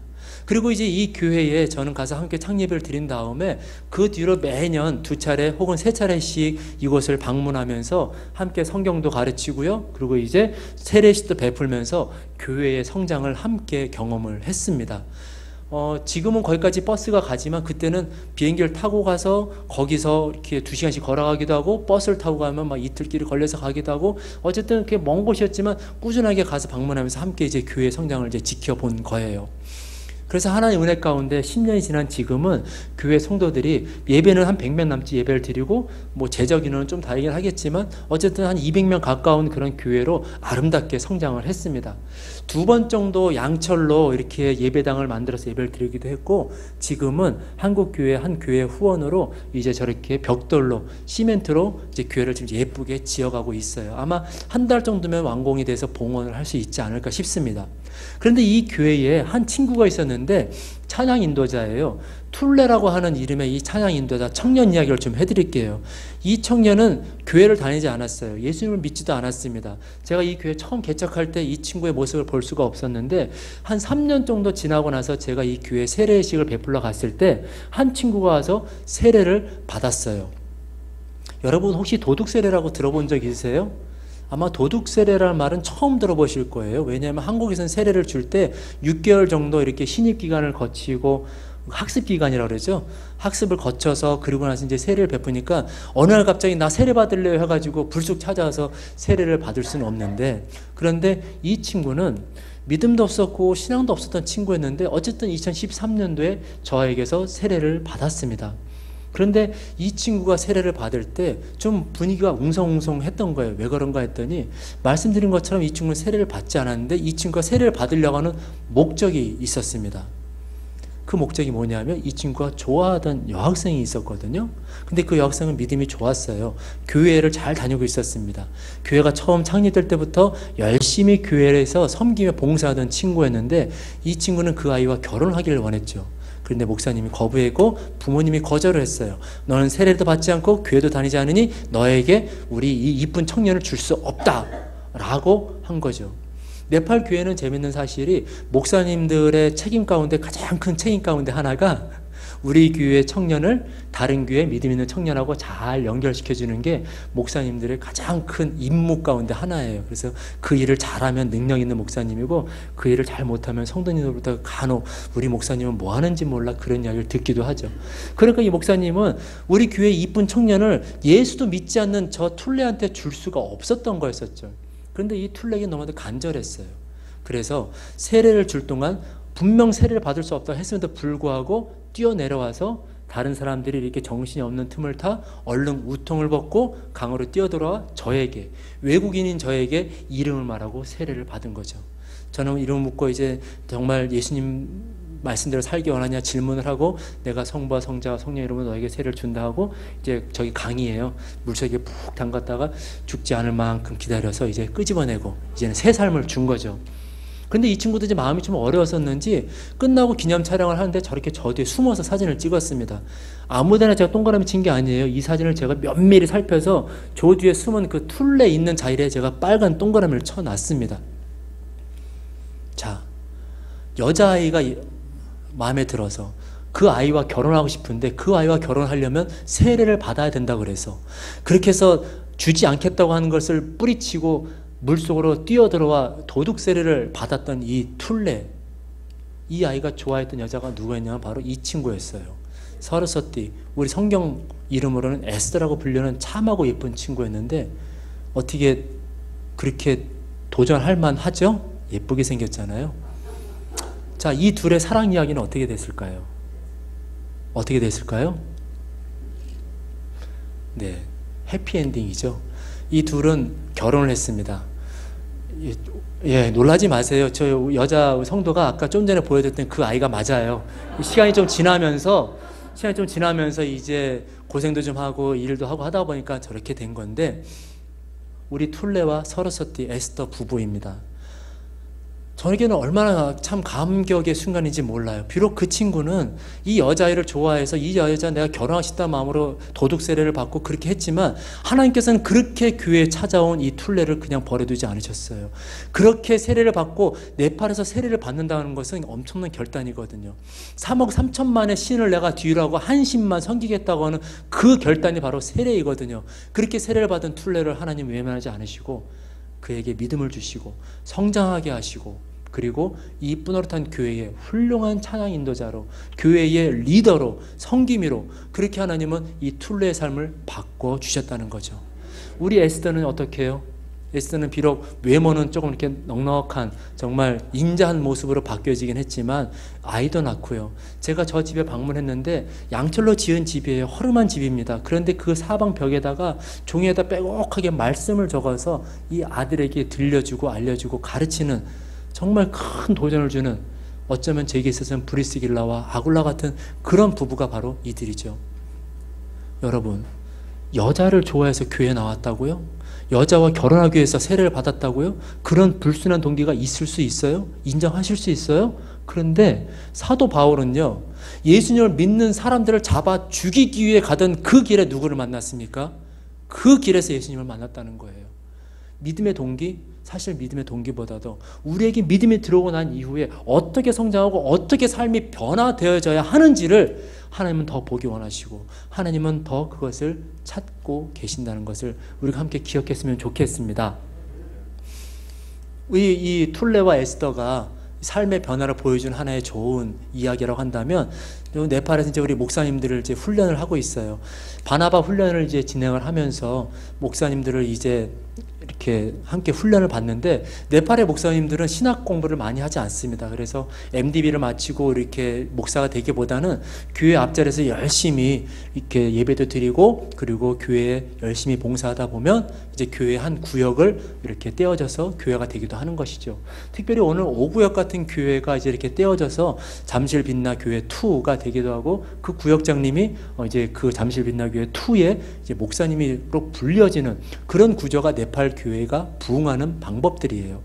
그리고 이제 이 교회에 저는 가서 함께 창립을 드린 다음에 그 뒤로 매년 2차례 혹은 3차례씩 이곳을 방문하면서 함께 성경도 가르치고요. 그리고 이제 세례식도 베풀면서 교회의 성장을 함께 경험을 했습니다. 지금은 거기까지 버스가 가지만 그때는 비행기를 타고 가서 거기서 이렇게 2시간씩 걸어가기도 하고 버스를 타고 가면 막 이틀길을 걸려서 가기도 하고 어쨌든 그게 먼 곳이었지만 꾸준하게 가서 방문하면서 함께 이제 교회의 성장을 이제 지켜본 거예요. 그래서 하나님의 은혜 가운데 10년이 지난 지금은 교회 성도들이 예배는 한 100명 남짓 예배를 드리고 뭐 제적 인원은 좀 다르긴 하겠지만 어쨌든 한 200명 가까운 그런 교회로 아름답게 성장을 했습니다. 2번 정도 양철로 이렇게 예배당을 만들어서 예배를 드리기도 했고 지금은 한국교회 한 교회 후원으로 이제 저렇게 벽돌로 시멘트로 이제 교회를 지금 예쁘게 지어가고 있어요. 아마 한 달 정도면 완공이 돼서 봉헌을 할 수 있지 않을까 싶습니다. 그런데 이 교회에 한 친구가 있었는데 찬양 인도자예요. 툴레라고 하는 이름의 이 찬양 인도자 청년 이야기를 좀 해드릴게요. 이 청년은 교회를 다니지 않았어요. 예수님을 믿지도 않았습니다. 제가 이 교회 처음 개척할 때 이 친구의 모습을 볼 수가 없었는데 한 3년 정도 지나고 나서 제가 이 교회 세례식을 베풀러 갔을 때 한 친구가 와서 세례를 받았어요. 여러분 혹시 도둑 세례라고 들어본 적 있으세요? 아마 도둑 세례라는 말은 처음 들어보실 거예요. 왜냐하면 한국에서는 세례를 줄 때 6개월 정도 이렇게 신입 기간을 거치고 학습 기간이라고 그러죠. 학습을 거쳐서 그리고 나서 이제 세례를 베푸니까 어느 날 갑자기 나 세례 받을래요 해가지고 불쑥 찾아와서 세례를 받을 수는 없는데 그런데 이 친구는 믿음도 없었고 신앙도 없었던 친구였는데 어쨌든 2013년도에 저에게서 세례를 받았습니다. 그런데 이 친구가 세례를 받을 때 좀 분위기가 웅성웅성했던 거예요. 왜 그런가 했더니 말씀드린 것처럼 이 친구는 세례를 받지 않았는데 이 친구가 세례를 받으려고 하는 목적이 있었습니다. 그 목적이 뭐냐면 이 친구가 좋아하던 여학생이 있었거든요. 근데 그 여학생은 믿음이 좋았어요. 교회를 잘 다니고 있었습니다. 교회가 처음 창립될 때부터 열심히 교회에서 섬기며 봉사하던 친구였는데 이 친구는 그 아이와 결혼하기를 원했죠. 그런데 목사님이 거부했고 부모님이 거절을 했어요. 너는 세례도 받지 않고 교회도 다니지 않으니 너에게 우리 이 이쁜 청년을 줄 수 없다 라고 한 거죠. 네팔 교회는 재밌는 사실이 목사님들의 책임 가운데 가장 큰 책임 가운데 하나가 우리 교회 청년을 다른 교회 믿음 있는 청년하고 잘 연결시켜주는 게 목사님들의 가장 큰 임무 가운데 하나예요. 그래서 그 일을 잘하면 능력 있는 목사님이고 그 일을 잘 못하면 성도님들부터 간혹 우리 목사님은 뭐 하는지 몰라 그런 이야기를 듣기도 하죠. 그러니까 이 목사님은 우리 교회 이쁜 청년을 예수도 믿지 않는 저 툴레한테 줄 수가 없었던 거였었죠. 그런데 이 툴레가 너무나도 간절했어요. 그래서 세례를 줄 동안 분명 세례를 받을 수 없다고 했음에도 불구하고 뛰어내려와서 다른 사람들이 이렇게 정신이 없는 틈을 타 얼른 우통을 벗고 강으로 뛰어들어와 저에게, 외국인인 저에게 이름을 말하고 세례를 받은 거죠. 저는 이름을 묻고 이제 정말 예수님 말씀대로 살기 원하냐 질문을 하고 내가 성부와 성자와 성령 이름으로 너에게 세례를 준다 하고 이제 저기 강이에요. 물속에 푹 담갔다가 죽지 않을 만큼 기다려서 이제 끄집어내고 이제는 새 삶을 준 거죠. 근데 이 친구도 이제 마음이 좀 어려웠었는지 끝나고 기념 촬영을 하는데 저렇게 저 뒤에 숨어서 사진을 찍었습니다. 아무데나 제가 동그라미 친 게 아니에요. 이 사진을 제가 면밀히 살펴서 저 뒤에 숨은 그 툴레 있는 자리에 제가 빨간 동그라미를 쳐놨습니다. 자, 여자아이가 마음에 들어서 그 아이와 결혼하고 싶은데 그 아이와 결혼하려면 세례를 받아야 된다고 그래서 그렇게 해서 주지 않겠다고 하는 것을 뿌리치고 물속으로 뛰어들어와 도둑 세례를 받았던 이 툴레, 이 아이가 좋아했던 여자가 누구였냐면 바로 이 친구였어요. 서르서띠, 우리 성경 이름으로는 에스더라고 불리는 참하고 예쁜 친구였는데 어떻게 그렇게 도전할 만하죠? 예쁘게 생겼잖아요. 자, 이 둘의 사랑 이야기는 어떻게 됐을까요? 어떻게 됐을까요? 네, 해피엔딩이죠. 이 둘은 결혼을 했습니다. 예, 놀라지 마세요. 저 여자 성도가 아까 좀 전에 보여줬던 그 아이가 맞아요. 시간이 좀 지나면서 이제 고생도 좀 하고 일도 하고 하다 보니까 저렇게 된 건데 우리 툴레와 서르서띠 에스더 부부입니다. 저에게는 얼마나 참 감격의 순간인지 몰라요. 비록 그 친구는 이 여자아이를 좋아해서 이 여자 내가 결혼하고 싶다는 마음으로 도둑 세례를 받고 그렇게 했지만 하나님께서는 그렇게 교회에 찾아온 이 툴레를 그냥 버려두지 않으셨어요. 그렇게 세례를 받고 네팔에서 세례를 받는다는 것은 엄청난 결단이거든요. 3억 3천만의 신을 내가 뒤로 하고 한 신만 섬기겠다고 하는 그 결단이 바로 세례이거든요. 그렇게 세례를 받은 툴레를 하나님 외면하지 않으시고 그에게 믿음을 주시고 성장하게 하시고 그리고 이 뿌노릇한 교회의 훌륭한 찬양 인도자로 교회의 리더로 성기미로 그렇게 하나님은 이 툴레의 삶을 바꿔주셨다는 거죠. 우리 에스더는 어떻게 해요? 에스더는 비록 외모는 조금 이렇게 넉넉한 정말 인자한 모습으로 바뀌어지긴 했지만 아이도 낳고요. 제가 저 집에 방문했는데 양철로 지은 집이에요. 허름한 집입니다. 그런데 그 사방 벽에다가 종이에다 빼곡하게 말씀을 적어서 이 아들에게 들려주고 알려주고 가르치는 정말 큰 도전을 주는 어쩌면 제게 있어서는 브리스길라와 아굴라 같은 그런 부부가 바로 이들이죠. 여러분, 여자를 좋아해서 교회에 나왔다고요? 여자와 결혼하기 위해서 세례를 받았다고요? 그런 불순한 동기가 있을 수 있어요? 인정하실 수 있어요? 그런데 사도 바울은요, 예수님을 믿는 사람들을 잡아 죽이기 위해 가던 그 길에 누구를 만났습니까? 그 길에서 예수님을 만났다는 거예요. 믿음의 동기? 사실 믿음의 동기보다도 우리에게 믿음이 들어오고 난 이후에 어떻게 성장하고 어떻게 삶이 변화되어져야 하는지를 하나님은 더 보기 원하시고 하나님은 더 그것을 찾고 계신다는 것을 우리가 함께 기억했으면 좋겠습니다. 이 툴레와 에스더가 삶의 변화를 보여준 하나의 좋은 이야기라고 한다면 네팔에서 이제 우리 목사님들을 이제 훈련을 하고 있어요. 바나바 훈련을 이제 진행을 하면서 목사님들을 이제 이렇게 함께 훈련을 받는데 네팔의 목사님들은 신학 공부를 많이 하지 않습니다. 그래서 MDB를 마치고 이렇게 목사가 되기보다는 교회 앞자리에서 열심히 이렇게 예배도 드리고 그리고 교회에 열심히 봉사하다 보면 이제 교회 한 구역을 이렇게 떼어져서 교회가 되기도 하는 것이죠. 특별히 오늘 5구역 같은 교회가 이제 이렇게 떼어져서 잠실 빛나 교회 2가 되기도 하고 그 구역장님이 이제 그 잠실 빛나 교회 2의 이제 목사님으로 불려지는 그런 구조가 네팔 교회가 부흥하는 방법들이에요.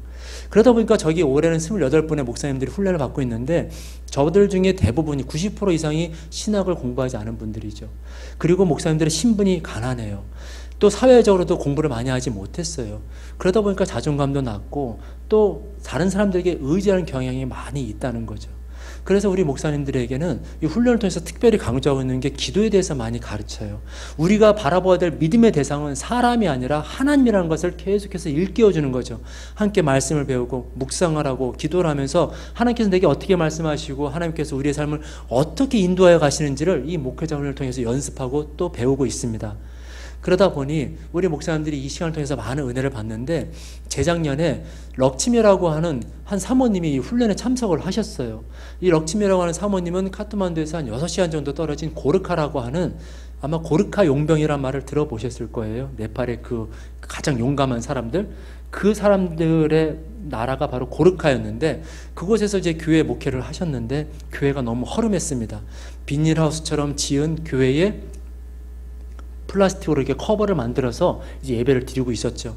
그러다 보니까 저기 올해는 28분의 목사님들이 훈련을 받고 있는데 저들 중에 대부분이 90% 이상이 신학을 공부하지 않은 분들이죠. 그리고 목사님들의 신분이 가난해요. 또 사회적으로도 공부를 많이 하지 못했어요. 그러다 보니까 자존감도 낮고 또 다른 사람들에게 의지하는 경향이 많이 있다는 거죠. 그래서 우리 목사님들에게는 이 훈련을 통해서 특별히 강조하고 있는 게 기도에 대해서 많이 가르쳐요. 우리가 바라봐야 될 믿음의 대상은 사람이 아니라 하나님이라는 것을 계속해서 일깨워주는 거죠. 함께 말씀을 배우고 묵상을 하고 기도를 하면서 하나님께서 내게 어떻게 말씀하시고 하나님께서 우리의 삶을 어떻게 인도하여 가시는지를 이 목회자 훈련을 통해서 연습하고 또 배우고 있습니다. 그러다 보니 우리 목사님들이 이 시간을 통해서 많은 은혜를 받는데, 재작년에 럭치미라고 하는 한 사모님이 이 훈련에 참석을 하셨어요. 이 럭치미라고 하는 사모님은 카트만두에서 한 6시간 정도 떨어진 고르카라고 하는, 아마 고르카 용병이란 말을 들어보셨을 거예요. 네팔의 그 가장 용감한 사람들, 그 사람들의 나라가 바로 고르카였는데, 그곳에서 이제 교회 목회를 하셨는데 교회가 너무 허름했습니다. 비닐하우스처럼 지은 교회에 플라스틱으로 이렇게 커버를 만들어서 이제 예배를 드리고 있었죠.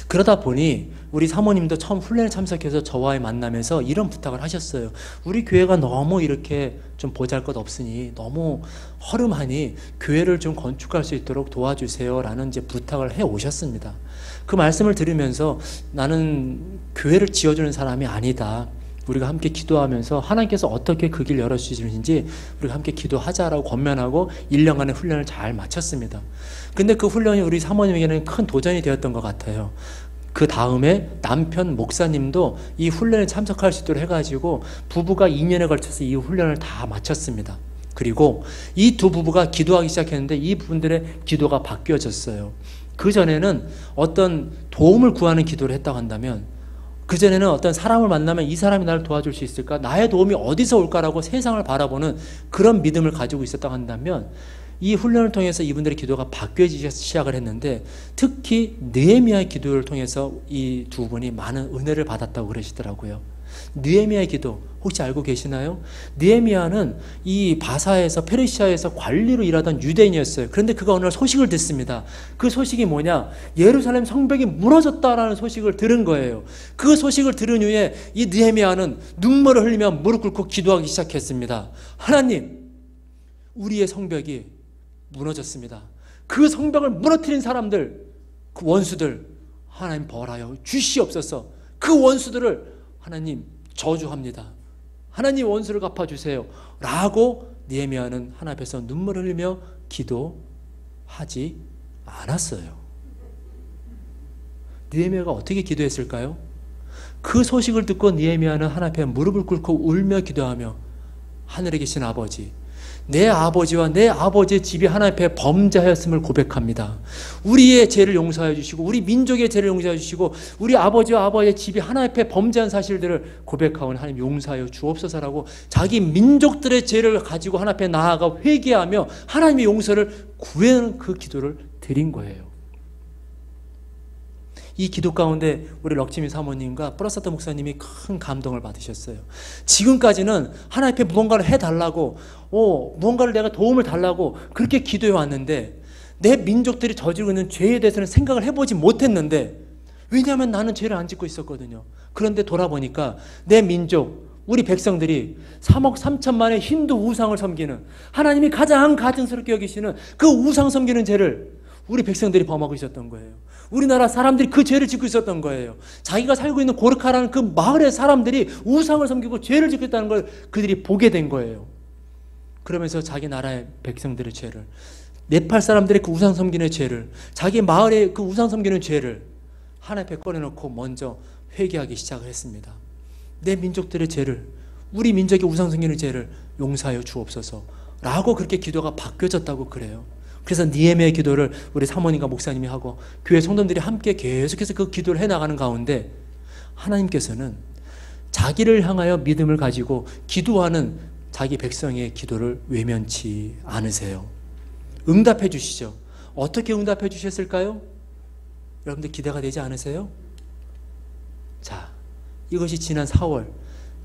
그러다 보니 우리 사모님도 처음 훈련에 참석해서 저와의 만남에서 이런 부탁을 하셨어요. 우리 교회가 너무 이렇게 좀 보잘것없으니, 너무 허름하니 교회를 좀 건축할 수 있도록 도와주세요 라는 이제 부탁을 해 오셨습니다. 그 말씀을 들으면서 나는 교회를 지어주는 사람이 아니다, 우리가 함께 기도하면서 하나님께서 어떻게 그 길 열어주시는지 우리가 함께 기도하자라고 권면하고 1년간의 훈련을 잘 마쳤습니다. 근데 그 훈련이 우리 사모님에게는 큰 도전이 되었던 것 같아요. 그 다음에 남편 목사님도 이 훈련에 참석할 수 있도록 해가지고 부부가 2년에 걸쳐서 이 훈련을 다 마쳤습니다. 그리고 이 두 부부가 기도하기 시작했는데 이 부분들의 기도가 바뀌어졌어요. 그전에는 어떤 도움을 구하는 기도를 했다고 한다면, 그전에는 어떤 사람을 만나면 이 사람이 나를 도와줄 수 있을까? 나의 도움이 어디서 올까라고 세상을 바라보는 그런 믿음을 가지고 있었다고 한다면, 이 훈련을 통해서 이분들의 기도가 바뀌어지기 시작을 했는데, 특히 느헤미야의 기도를 통해서 이 두 분이 많은 은혜를 받았다고 그러시더라고요. 느헤미야의 기도 혹시 알고 계시나요? 느헤미야는 이 바사에서, 페르시아에서 관리로 일하던 유대인이었어요. 그런데 그가 어느 날 소식을 듣습니다. 그 소식이 뭐냐? 예루살렘 성벽이 무너졌다라는 소식을 들은 거예요. 그 소식을 들은 후에 이 느헤미야는 눈물을 흘리며 무릎 꿇고 기도하기 시작했습니다. 하나님, 우리의 성벽이 무너졌습니다. 그 성벽을 무너뜨린 사람들, 그 원수들 하나님 벌하여 주시옵소서. 그 원수들을 하나님 저주합니다. 하나님 원수를 갚아주세요 라고 느헤미야는 하나님 앞에서 눈물을 흘리며 기도하지 않았어요. 느헤미야가 어떻게 기도했을까요? 그 소식을 듣고 느헤미야는 하나님 앞에 무릎을 꿇고 울며 기도하며, 하늘에 계신 아버지, 내 아버지와 내 아버지의 집이 하나님 앞에 범죄하였음을 고백합니다. 우리의 죄를 용서해 주시고 우리 민족의 죄를 용서해 주시고 우리 아버지와 아버지의 집이 하나님 앞에 범죄한 사실들을 고백하오니 하나님 용서하여 주옵소서라고 자기 민족들의 죄를 가지고 하나님 앞에 나아가 회개하며 하나님의 용서를 구하는 그 기도를 드린 거예요. 이 기도 가운데 우리 럭치미 사모님과 프라사타 목사님이 큰 감동을 받으셨어요. 지금까지는 하나님 앞에 무언가를 해달라고, 무언가를 내가 도움을 달라고 그렇게 기도해 왔는데, 내 민족들이 저지르고 있는 죄에 대해서는 생각을 해보지 못했는데, 왜냐하면 나는 죄를 안 짓고 있었거든요. 그런데 돌아보니까 내 민족, 우리 백성들이 3억 3천만의 힌두 우상을 섬기는, 하나님이 가장 가증스럽게 여기시는 그 우상 섬기는 죄를 우리 백성들이 범하고 있었던 거예요. 우리나라 사람들이 그 죄를 짓고 있었던 거예요. 자기가 살고 있는 고르카라는 그 마을의 사람들이 우상을 섬기고 죄를 짓고 있다는 걸 그들이 보게 된 거예요. 그러면서 자기 나라의 백성들의 죄를, 네팔 사람들의 그 우상 섬기는 죄를, 자기 마을의 그 우상 섬기는 죄를 하나님 앞에 꺼내놓고 먼저 회개하기 시작을 했습니다. 내 민족들의 죄를, 우리 민족의 우상 섬기는 죄를 용서하여 주옵소서 라고 그렇게 기도가 바뀌어졌다고 그래요. 그래서 느헤미야의 기도를 우리 사모님과 목사님이 하고 교회 성도들이 함께 계속해서 그 기도를 해나가는 가운데, 하나님께서는 자기를 향하여 믿음을 가지고 기도하는 자기 백성의 기도를 외면치 않으세요. 응답해 주시죠. 어떻게 응답해 주셨을까요? 여러분들 기대가 되지 않으세요? 자, 이것이 지난 4월,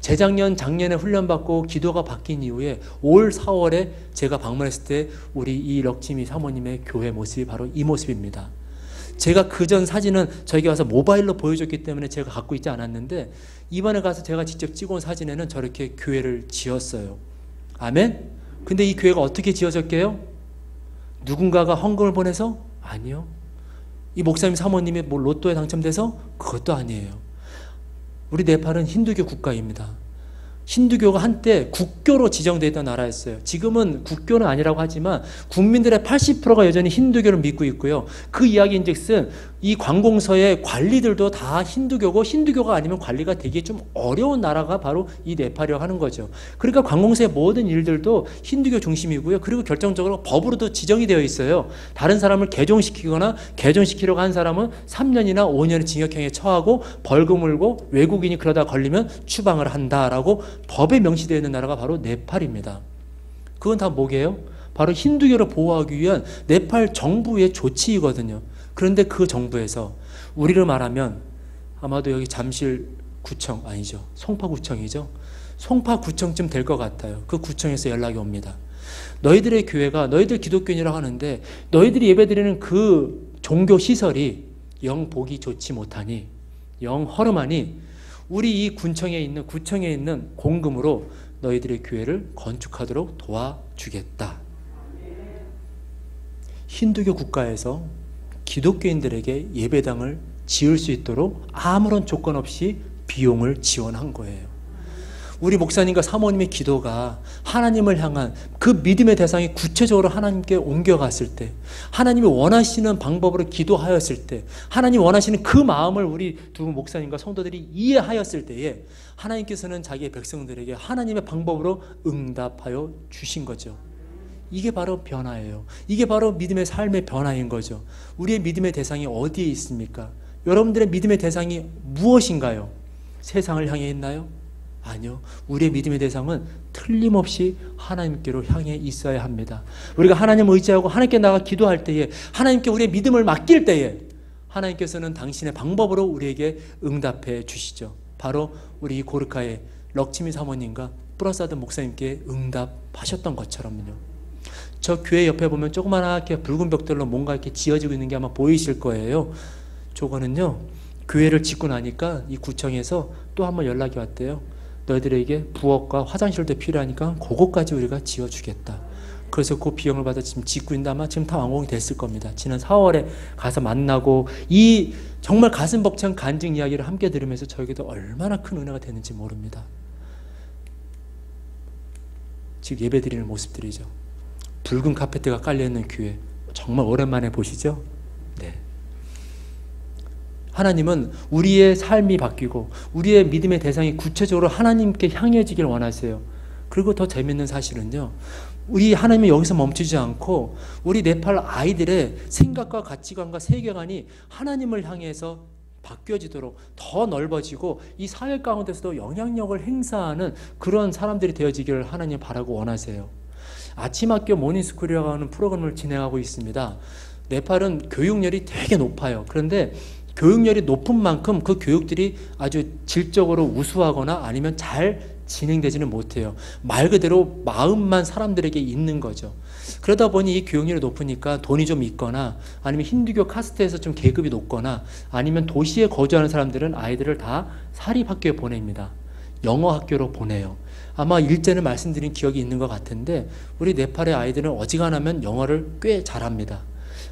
재작년, 작년에 훈련받고 기도가 바뀐 이후에 올 4월에 제가 방문했을 때 우리 이 럭치미 사모님의 교회 모습이 바로 이 모습입니다. 제가 그전 사진은 저에게 와서 모바일로 보여줬기 때문에 제가 갖고 있지 않았는데, 이번에 가서 제가 직접 찍어온 사진에는 저렇게 교회를 지었어요. 아멘? 근데 이 교회가 어떻게 지어졌게요? 누군가가 헌금을 보내서? 아니요. 이 목사님 사모님이 뭐 로또에 당첨돼서? 그것도 아니에요. 우리 네팔은 힌두교 국가입니다. 힌두교가 한때 국교로 지정되어 있던 나라였어요. 지금은 국교는 아니라고 하지만 국민들의 80%가 여전히 힌두교를 믿고 있고요. 그 이야기인즉슨 이 관공서의 관리들도 다 힌두교고 힌두교가 아니면 관리가 되기 좀 어려운 나라가 바로 이 네팔이라고 하는 거죠. 그러니까 관공서의 모든 일들도 힌두교 중심이고요. 그리고 결정적으로 법으로도 지정이 되어 있어요. 다른 사람을 개종시키거나 개종시키려고 한 사람은 3년이나 5년의 징역형에 처하고 벌금 물고 외국인이 그러다 걸리면 추방을 한다라고 법에 명시되어 있는 나라가 바로 네팔입니다. 그건 다 뭐게요? 바로 힌두교를 보호하기 위한 네팔 정부의 조치이거든요. 그런데 그 정부에서 우리를 말하면 아마도 여기 잠실구청 아니죠. 송파구청이죠. 송파구청쯤 될 것 같아요. 그 구청에서 연락이 옵니다. 너희들의 교회가 너희들 기독교인이라고 하는데 너희들이 예배드리는 그 종교 시설이 영 보기 좋지 못하니 영 허름하니 우리 이 구청에 있는 공금으로 너희들의 교회를 건축하도록 도와주겠다. 힌두교 국가에서 기독교인들에게 예배당을 지을 수 있도록 아무런 조건 없이 비용을 지원한 거예요. 우리 목사님과 사모님의 기도가 하나님을 향한 그 믿음의 대상이 구체적으로 하나님께 옮겨갔을 때, 하나님이 원하시는 방법으로 기도하였을 때, 하나님 원하시는 그 마음을 우리 두 목사님과 성도들이 이해하였을 때에 하나님께서는 자기의 백성들에게 하나님의 방법으로 응답하여 주신 거죠. 이게 바로 변화예요. 이게 바로 믿음의 삶의 변화인 거죠. 우리의 믿음의 대상이 어디에 있습니까? 여러분들의 믿음의 대상이 무엇인가요? 세상을 향해 있나요? 아니요. 우리의 믿음의 대상은 틀림없이 하나님께로 향해 있어야 합니다. 우리가 하나님을 의지하고 하나님께 나가 기도할 때에, 하나님께 우리의 믿음을 맡길 때에 하나님께서는 당신의 방법으로 우리에게 응답해 주시죠. 바로 우리 고르카의 럭치미 사모님과 프라사드 목사님께 응답하셨던 것처럼요. 저 교회 옆에 보면 조그맣게 붉은 벽돌로 뭔가 이렇게 지어지고 있는 게 아마 보이실 거예요. 저거는요, 교회를 짓고 나니까 이 구청에서 또 한번 연락이 왔대요. 너희들에게 부엌과 화장실도 필요하니까 그것까지 우리가 지어주겠다. 그래서 그 비용을 받아 지금 짓고 있는데 아마 지금 다 완공이 됐을 겁니다. 지난 4월에 가서 만나고 이 정말 가슴 벅찬 간증 이야기를 함께 들으면서 저에게도 얼마나 큰 은혜가 되는지 모릅니다. 지금 예배 드리는 모습들이죠. 붉은 카페트가 깔려있는 교회 정말 오랜만에 보시죠? 네. 하나님은 우리의 삶이 바뀌고 우리의 믿음의 대상이 구체적으로 하나님께 향해지길 원하세요. 그리고 더 재밌는 사실은요, 우리 하나님이 여기서 멈추지 않고 우리 네팔 아이들의 생각과 가치관과 세계관이 하나님을 향해서 바뀌어지도록 더 넓어지고 이 사회 가운데서도 영향력을 행사하는 그런 사람들이 되어지기를 하나님 바라고 원하세요. 아침학교 모닝스쿨이라고 하는 프로그램을 진행하고 있습니다. 네팔은 교육열이 되게 높아요. 그런데 교육열이 높은 만큼 그 교육들이 아주 질적으로 우수하거나 아니면 잘 진행되지는 못해요. 말 그대로 마음만 사람들에게 있는 거죠. 그러다 보니 이 교육열이 높으니까 돈이 좀 있거나 아니면 힌두교 카스트에서 좀 계급이 높거나 아니면 도시에 거주하는 사람들은 아이들을 다 사립학교에 보냅니다. 영어 학교로 보내요. 아마 일제는 말씀드린 기억이 있는 것 같은데 우리 네팔의 아이들은 어지간하면 영어를 꽤 잘합니다.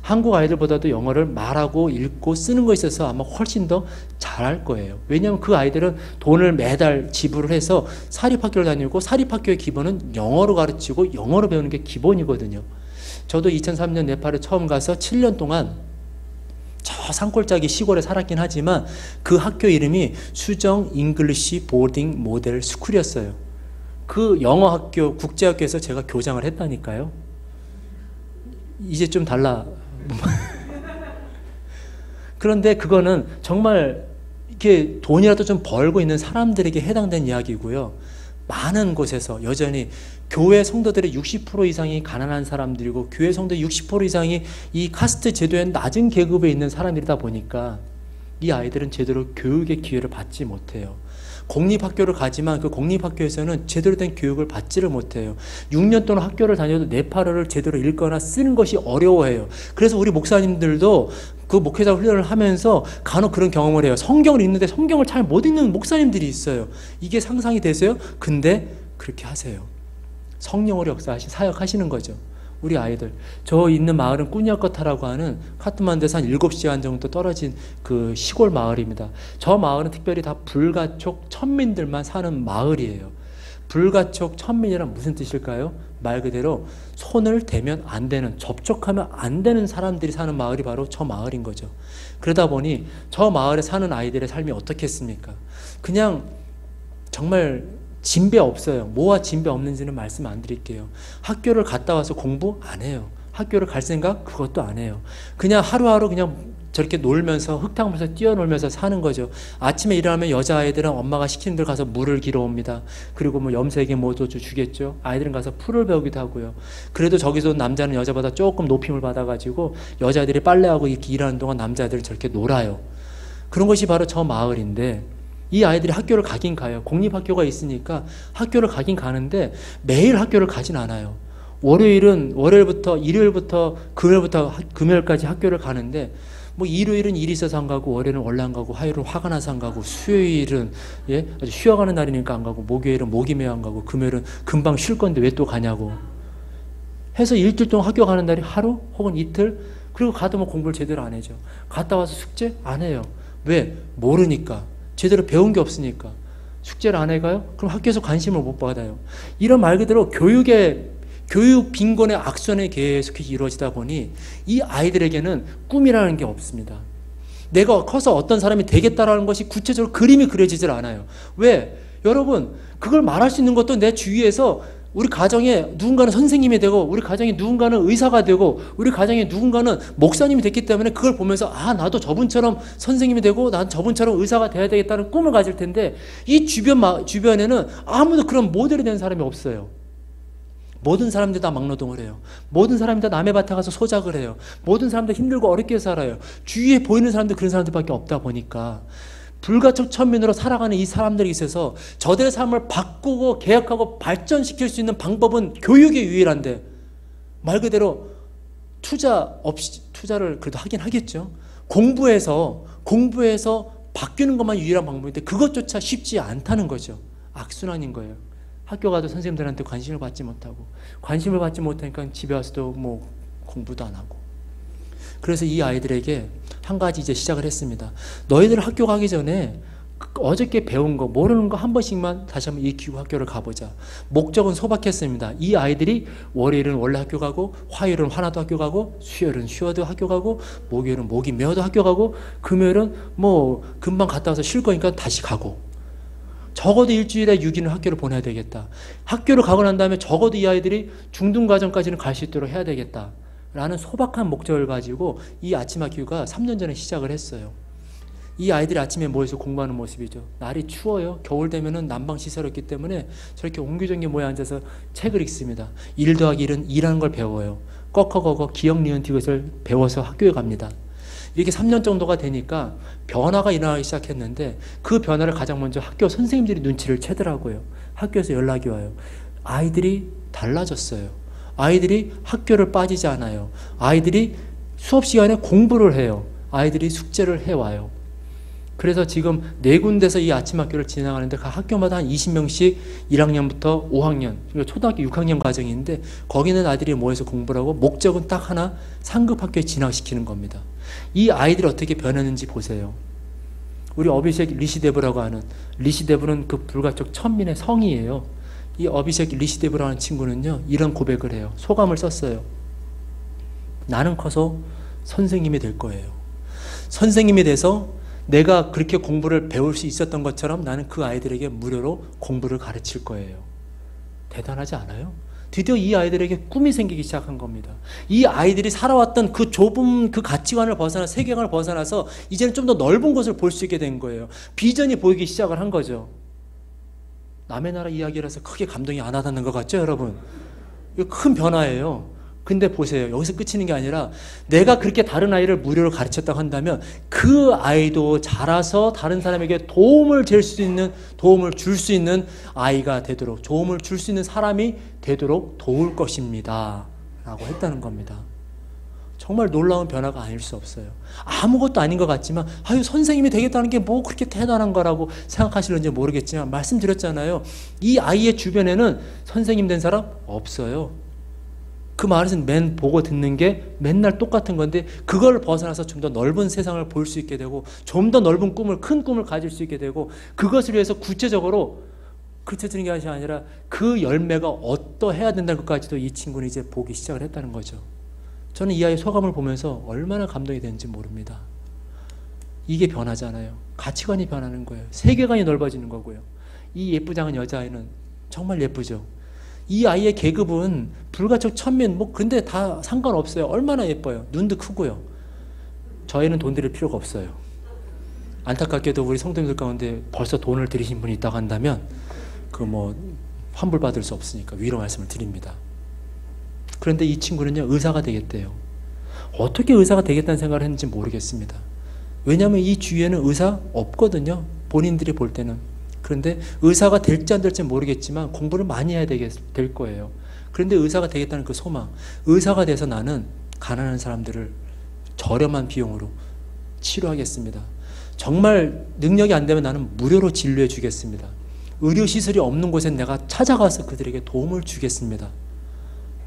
한국 아이들보다도 영어를 말하고 읽고 쓰는 것에 있어서 아마 훨씬 더 잘할 거예요. 왜냐하면 그 아이들은 돈을 매달 지불을 해서 사립학교를 다니고 사립학교의 기본은 영어로 가르치고 영어로 배우는 게 기본이거든요. 저도 2003년 네팔에 처음 가서 7년 동안 저 산골짜기 시골에 살았긴 하지만 그 학교 이름이 수정 잉글리시 보딩 모델 스쿨이었어요. 그 영어 학교, 국제학교에서 제가 교장을 했다니까요. 이제 좀 달라. 그런데 그거는 정말 이렇게 돈이라도 좀 벌고 있는 사람들에게 해당된 이야기고요. 많은 곳에서 여전히 교회 성도들의 60% 이상이 가난한 사람들이고 교회 성도의 60% 이상이 이 카스트 제도의 낮은 계급에 있는 사람들이다 보니까 이 아이들은 제대로 교육의 기회를 받지 못해요. 공립학교를 가지만 그 공립학교에서는 제대로 된 교육을 받지를 못해요. 6년 동안 학교를 다녀도 네팔어를 제대로 읽거나 쓰는 것이 어려워해요. 그래서 우리 목사님들도 그 목회자 훈련을 하면서 간혹 그런 경험을 해요. 성경을 읽는데 성경을 잘 못 읽는 목사님들이 있어요. 이게 상상이 되세요? 근데 그렇게 하세요. 성령으로 역사하시 사역하시는 거죠. 우리 아이들. 저 있는 마을은 꾸니아커타라고 하는 카트만두에서 한 7시간 정도 떨어진 그 시골 마을입니다. 저 마을은 특별히 다 불가촉 천민들만 사는 마을이에요. 불가촉 천민이란 무슨 뜻일까요? 말 그대로 손을 대면 안 되는, 접촉하면 안 되는 사람들이 사는 마을이 바로 저 마을인 거죠. 그러다 보니 저 마을에 사는 아이들의 삶이 어떻겠습니까? 그냥 정말 진배 없어요. 뭐와 진배 없는지는 말씀 안 드릴게요. 학교를 갔다 와서 공부 안 해요. 학교를 갈 생각? 그것도 안 해요. 그냥 하루하루 그냥 저렇게 놀면서 흙탕물에서 뛰어놀면서 사는 거죠. 아침에 일어나면 여자아이들은 엄마가 시키는 데 가서 물을 길어 옵니다. 그리고 뭐 염색에 뭐도 주겠죠. 아이들은 가서 풀을 배우기도 하고요. 그래도 저기서 남자는 여자보다 조금 높임을 받아가지고 여자들이 빨래하고 이렇게 일하는 동안 남자들은 저렇게 놀아요. 그런 것이 바로 저 마을인데 이 아이들이 학교를 가긴 가요. 공립학교가 있으니까 학교를 가긴 가는데 매일 학교를 가진 않아요. 월요일부터 일요일부터 금요일까지 학교를 가는데 뭐 일요일은 일이 있어서 안 가고 월요일은 원래 안 가고 화요일은 화가 나서 안 가고 수요일은 아주 쉬어가는 날이니까 안 가고 목요일은 목이 메어 안 가고 금요일은 금방 쉴 건데 왜 또 가냐고 해서 일주일 동안 학교 가는 날이 하루 혹은 이틀 그리고 가도 뭐 공부를 제대로 안 해죠. 갔다 와서 숙제 안 해요. 왜? 모르니까. 제대로 배운 게 없으니까. 숙제를 안 해가요? 그럼 학교에서 관심을 못 받아요. 이런 말 그대로 교육 빈곤의 악순환이 계속해서 이루어지다 보니 이 아이들에게는 꿈이라는 게 없습니다. 내가 커서 어떤 사람이 되겠다라는 것이 구체적으로 그림이 그려지질 않아요. 왜? 여러분 그걸 말할 수 있는 것도 내 주위에서 우리 가정에 누군가는 선생님이 되고 우리 가정에 누군가는 의사가 되고 우리 가정에 누군가는 목사님이 됐기 때문에 그걸 보면서 아 나도 저분처럼 선생님이 되고 난 저분처럼 의사가 돼야 되겠다는 꿈을 가질 텐데 이 주변에는 아무도 그런 모델이 된 사람이 없어요. 모든 사람들이 다 막노동을 해요. 모든 사람이 다 남의 밭에 가서 소작을 해요. 모든 사람들 힘들고 어렵게 살아요. 주위에 보이는 사람들 그런 사람들밖에 없다 보니까 불가촉 천민으로 살아가는 이 사람들이 있어서 저들의 삶을 바꾸고 개혁하고 발전시킬 수 있는 방법은 교육이 유일한데 말 그대로 투자를 그래도 하긴 하겠죠. 공부해서 바뀌는 것만 유일한 방법인데 그것조차 쉽지 않다는 거죠. 악순환인 거예요. 학교 가도 선생님들한테 관심을 받지 못하니까 집에 와서도 뭐 공부도 안 하고. 그래서 이 아이들에게 한 가지 이제 시작을 했습니다. 너희들 학교 가기 전에 어저께 배운 거 모르는 거 한 번씩만 다시 한번 익히고 학교를 가보자. 목적은 소박했습니다. 이 아이들이 월요일은 원래 학교 가고 화요일은 화나도 학교 가고 수요일은 쉬어도 학교 가고 목요일은 목이 메어도 학교 가고 금요일은 뭐 금방 갔다 와서 쉴 거니까 다시 가고 적어도 일주일에 6일은 학교를 보내야 되겠다. 학교를 가고 난 다음에 적어도 이 아이들이 중등과정까지는 갈 수 있도록 해야 되겠다. 라는 소박한 목적을 가지고 이 아침학교가 3년 전에 시작을 했어요. 이 아이들이 아침에 모여서 공부하는 모습이죠. 날이 추워요. 겨울 되면은 난방시설이 없기 때문에 저렇게 옹기종기 모여 앉아서 책을 읽습니다. 1 더하기 1은 2라는 걸 배워요. 꺽커거거 기역 니은 디귿을 배워서 학교에 갑니다. 이렇게 3년 정도가 되니까 변화가 일어나기 시작했는데 그 변화를 가장 먼저 학교 선생님들이 눈치를 채더라고요. 학교에서 연락이 와요. 아이들이 달라졌어요. 아이들이 학교를 빠지지 않아요. 아이들이 수업 시간에 공부를 해요. 아이들이 숙제를 해와요. 그래서 지금 4군데서 이 아침 학교를 진행하는데 각 학교마다 한 20명씩 1학년부터 5학년, 초등학교 6학년 과정인데 거기는 아이들이 모여서 공부를 하고 목적은 딱 하나, 상급 학교에 진학시키는 겁니다. 이 아이들이 어떻게 변했는지 보세요. 우리 어비색 리시데브라고 하는, 리시데브는 그 불가촉 천민의 성이에요. 이 어비색 리시데브라는 친구는요, 이런 고백을 해요. 소감을 썼어요. 나는 커서 선생님이 될 거예요. 선생님이 돼서 내가 그렇게 공부를 배울 수 있었던 것처럼 나는 그 아이들에게 무료로 공부를 가르칠 거예요. 대단하지 않아요? 드디어 이 아이들에게 꿈이 생기기 시작한 겁니다. 이 아이들이 살아왔던 그 좁은 그 가치관을 벗어나 세계관을 벗어나서 이제는 좀 더 넓은 곳을 볼 수 있게 된 거예요. 비전이 보이기 시작을 한 거죠. 남의 나라 이야기라서 크게 감동이 안 와닿는 것 같죠, 여러분? 이거 큰 변화예요. 근데 보세요. 여기서 끝이는 게 아니라 내가 그렇게 다른 아이를 무료로 가르쳤다고 한다면 그 아이도 자라서 다른 사람에게 도움을 줄 수 있는 아이가 되도록, 도움을 줄 수 있는 사람이 되도록 도울 것입니다. 라고 했다는 겁니다. 정말 놀라운 변화가 아닐 수 없어요. 아무것도 아닌 것 같지만 아유 선생님이 되겠다는 게 뭐 그렇게 대단한 거라고 생각하실는지 모르겠지만 말씀드렸잖아요. 이 아이의 주변에는 선생님 된 사람 없어요. 그 말에서 맨 보고 듣는 게 맨날 똑같은 건데 그걸 벗어나서 좀 더 넓은 세상을 볼 수 있게 되고 좀 더 넓은 꿈을, 큰 꿈을 가질 수 있게 되고 그것을 위해서 구체적으로 그쳐지는 게 아니라 그 열매가 어떠해야 된다는 것까지도 이 친구는 이제 보기 시작을 했다는 거죠. 저는 이 아이의 소감을 보면서 얼마나 감동이 되는지 모릅니다. 이게 변하잖아요. 가치관이 변하는 거예요. 세계관이 넓어지는 거고요. 이 예쁘장한 여자아이는 정말 예쁘죠. 이 아이의 계급은 불가촉 천민 근데 다 상관없어요. 얼마나 예뻐요. 눈도 크고요. 저희는 돈 드릴 필요가 없어요. 안타깝게도 우리 성도님들 가운데 벌써 돈을 들이신 분이 있다고 한다면 환불받을 수 없으니까 위로 말씀을 드립니다. 그런데 이 친구는요, 의사가 되겠대요. 어떻게 의사가 되겠다는 생각을 했는지 모르겠습니다. 왜냐하면 이 주위에는 의사 없거든요. 본인들이 볼 때는. 그런데 의사가 될지 안 될지 모르겠지만 공부를 많이 해야 될 거예요. 그런데 의사가 되겠다는 그 소망, 의사가 돼서 나는 가난한 사람들을 저렴한 비용으로 치료하겠습니다. 정말 능력이 안 되면 나는 무료로 진료해 주겠습니다. 의료시설이 없는 곳에 내가 찾아가서 그들에게 도움을 주겠습니다.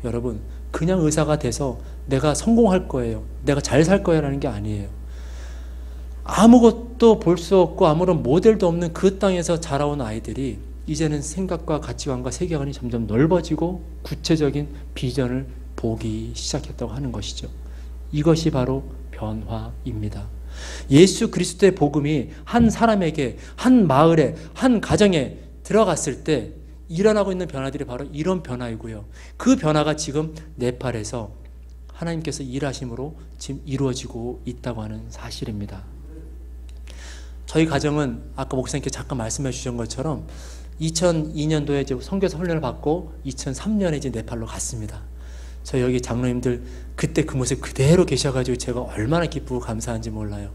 여러분, 그냥 의사가 돼서 내가 성공할 거예요, 내가 잘 살 거야 라는 게 아니에요. 아무것도 볼 수 없고 아무런 모델도 없는 그 땅에서 자라온 아이들이 이제는 생각과 가치관과 세계관이 점점 넓어지고 구체적인 비전을 보기 시작했다고 하는 것이죠. 이것이 바로 변화입니다. 예수 그리스도의 복음이 한 사람에게, 한 마을에, 한 가정에 들어갔을 때 일어나고 있는 변화들이 바로 이런 변화이고요. 그 변화가 지금 네팔에서 하나님께서 일하심으로 지금 이루어지고 있다고 하는 사실입니다. 저희 가정은 아까 목사님께 잠깐 말씀해 주신 것처럼 2002년도에 이제 선교사 훈련을 받고 2003년에 이제 네팔로 갔습니다. 저희 여기 장로님들 그때 그 모습 그대로 계셔가지고 제가 얼마나 기쁘고 감사한지 몰라요.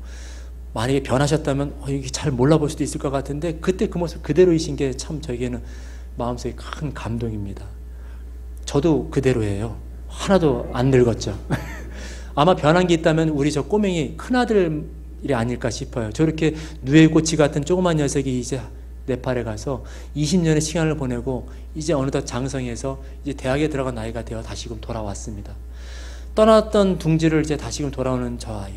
만약에 변하셨다면 이게 잘 몰라볼 수도 있을 것 같은데 그때 그 모습 그대로이신 게 참 저에게는 마음속에 큰 감동입니다. 저도 그대로예요. 하나도 안 늙었죠. 아마 변한 게 있다면 우리 저 꼬맹이 큰아들이 아닐까 싶어요. 저렇게 누에고치 같은 조그만 녀석이 이제 네팔에 가서 20년의 시간을 보내고 이제 어느덧 장성해서 이제 대학에 들어간 나이가 되어 다시금 돌아왔습니다. 떠났던 둥지를 이제 다시금 돌아오는 저 아이.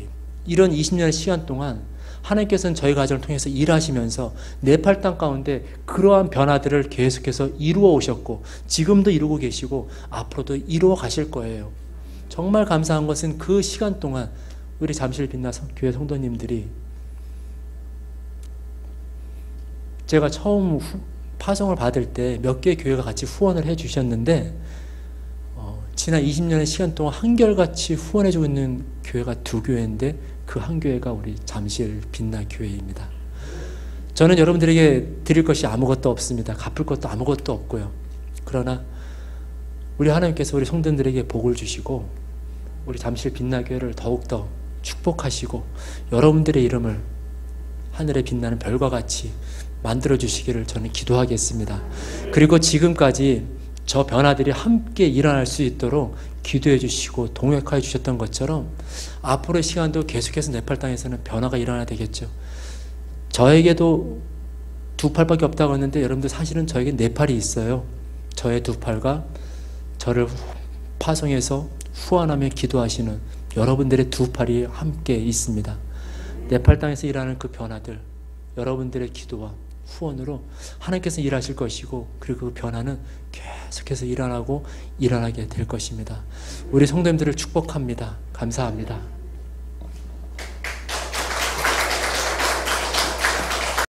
이런 20년의 시간 동안 하나님께서는 저희 가정을 통해서 일하시면서 네팔 땅 가운데 그러한 변화들을 계속해서 이루어 오셨고 지금도 이루고 계시고 앞으로도 이루어 가실 거예요. 정말 감사한 것은 그 시간 동안 우리 잠실 빛나 교회 성도님들이 제가 처음 파송을 받을 때 몇 개의 교회가 같이 후원을 해 주셨는데 지난 20년의 시간 동안 한결같이 후원해 주고 있는 교회가 2교회인데 그 한 교회가 우리 잠실 빛나 교회입니다. 저는 여러분들에게 드릴 것이 아무것도 없습니다. 갚을 것도 아무것도 없고요. 그러나 우리 하나님께서 우리 성도들에게 복을 주시고 우리 잠실 빛나 교회를 더욱더 축복하시고 여러분들의 이름을 하늘에 빛나는 별과 같이 만들어 주시기를 저는 기도하겠습니다. 그리고 지금까지 저 변화들이 함께 일어날 수 있도록 기도해 주시고 동역해 주셨던 것처럼 앞으로의 시간도 계속해서 네팔 땅에서는 변화가 일어나야 되겠죠. 저에게도 2팔밖에 없다고 했는데 여러분들 사실은 저에게 4팔이 있어요. 저의 2팔과 저를 파송해서 후원하며 기도하시는 여러분들의 2팔이 함께 있습니다. 네팔 땅에서 일하는 그 변화들, 여러분들의 기도와 후원으로 하나님께서 일하실 것이고 그리고 그 변화는 계속해서 일어나고 일어나게 될 것입니다. 우리 성도님들을 축복합니다. 감사합니다.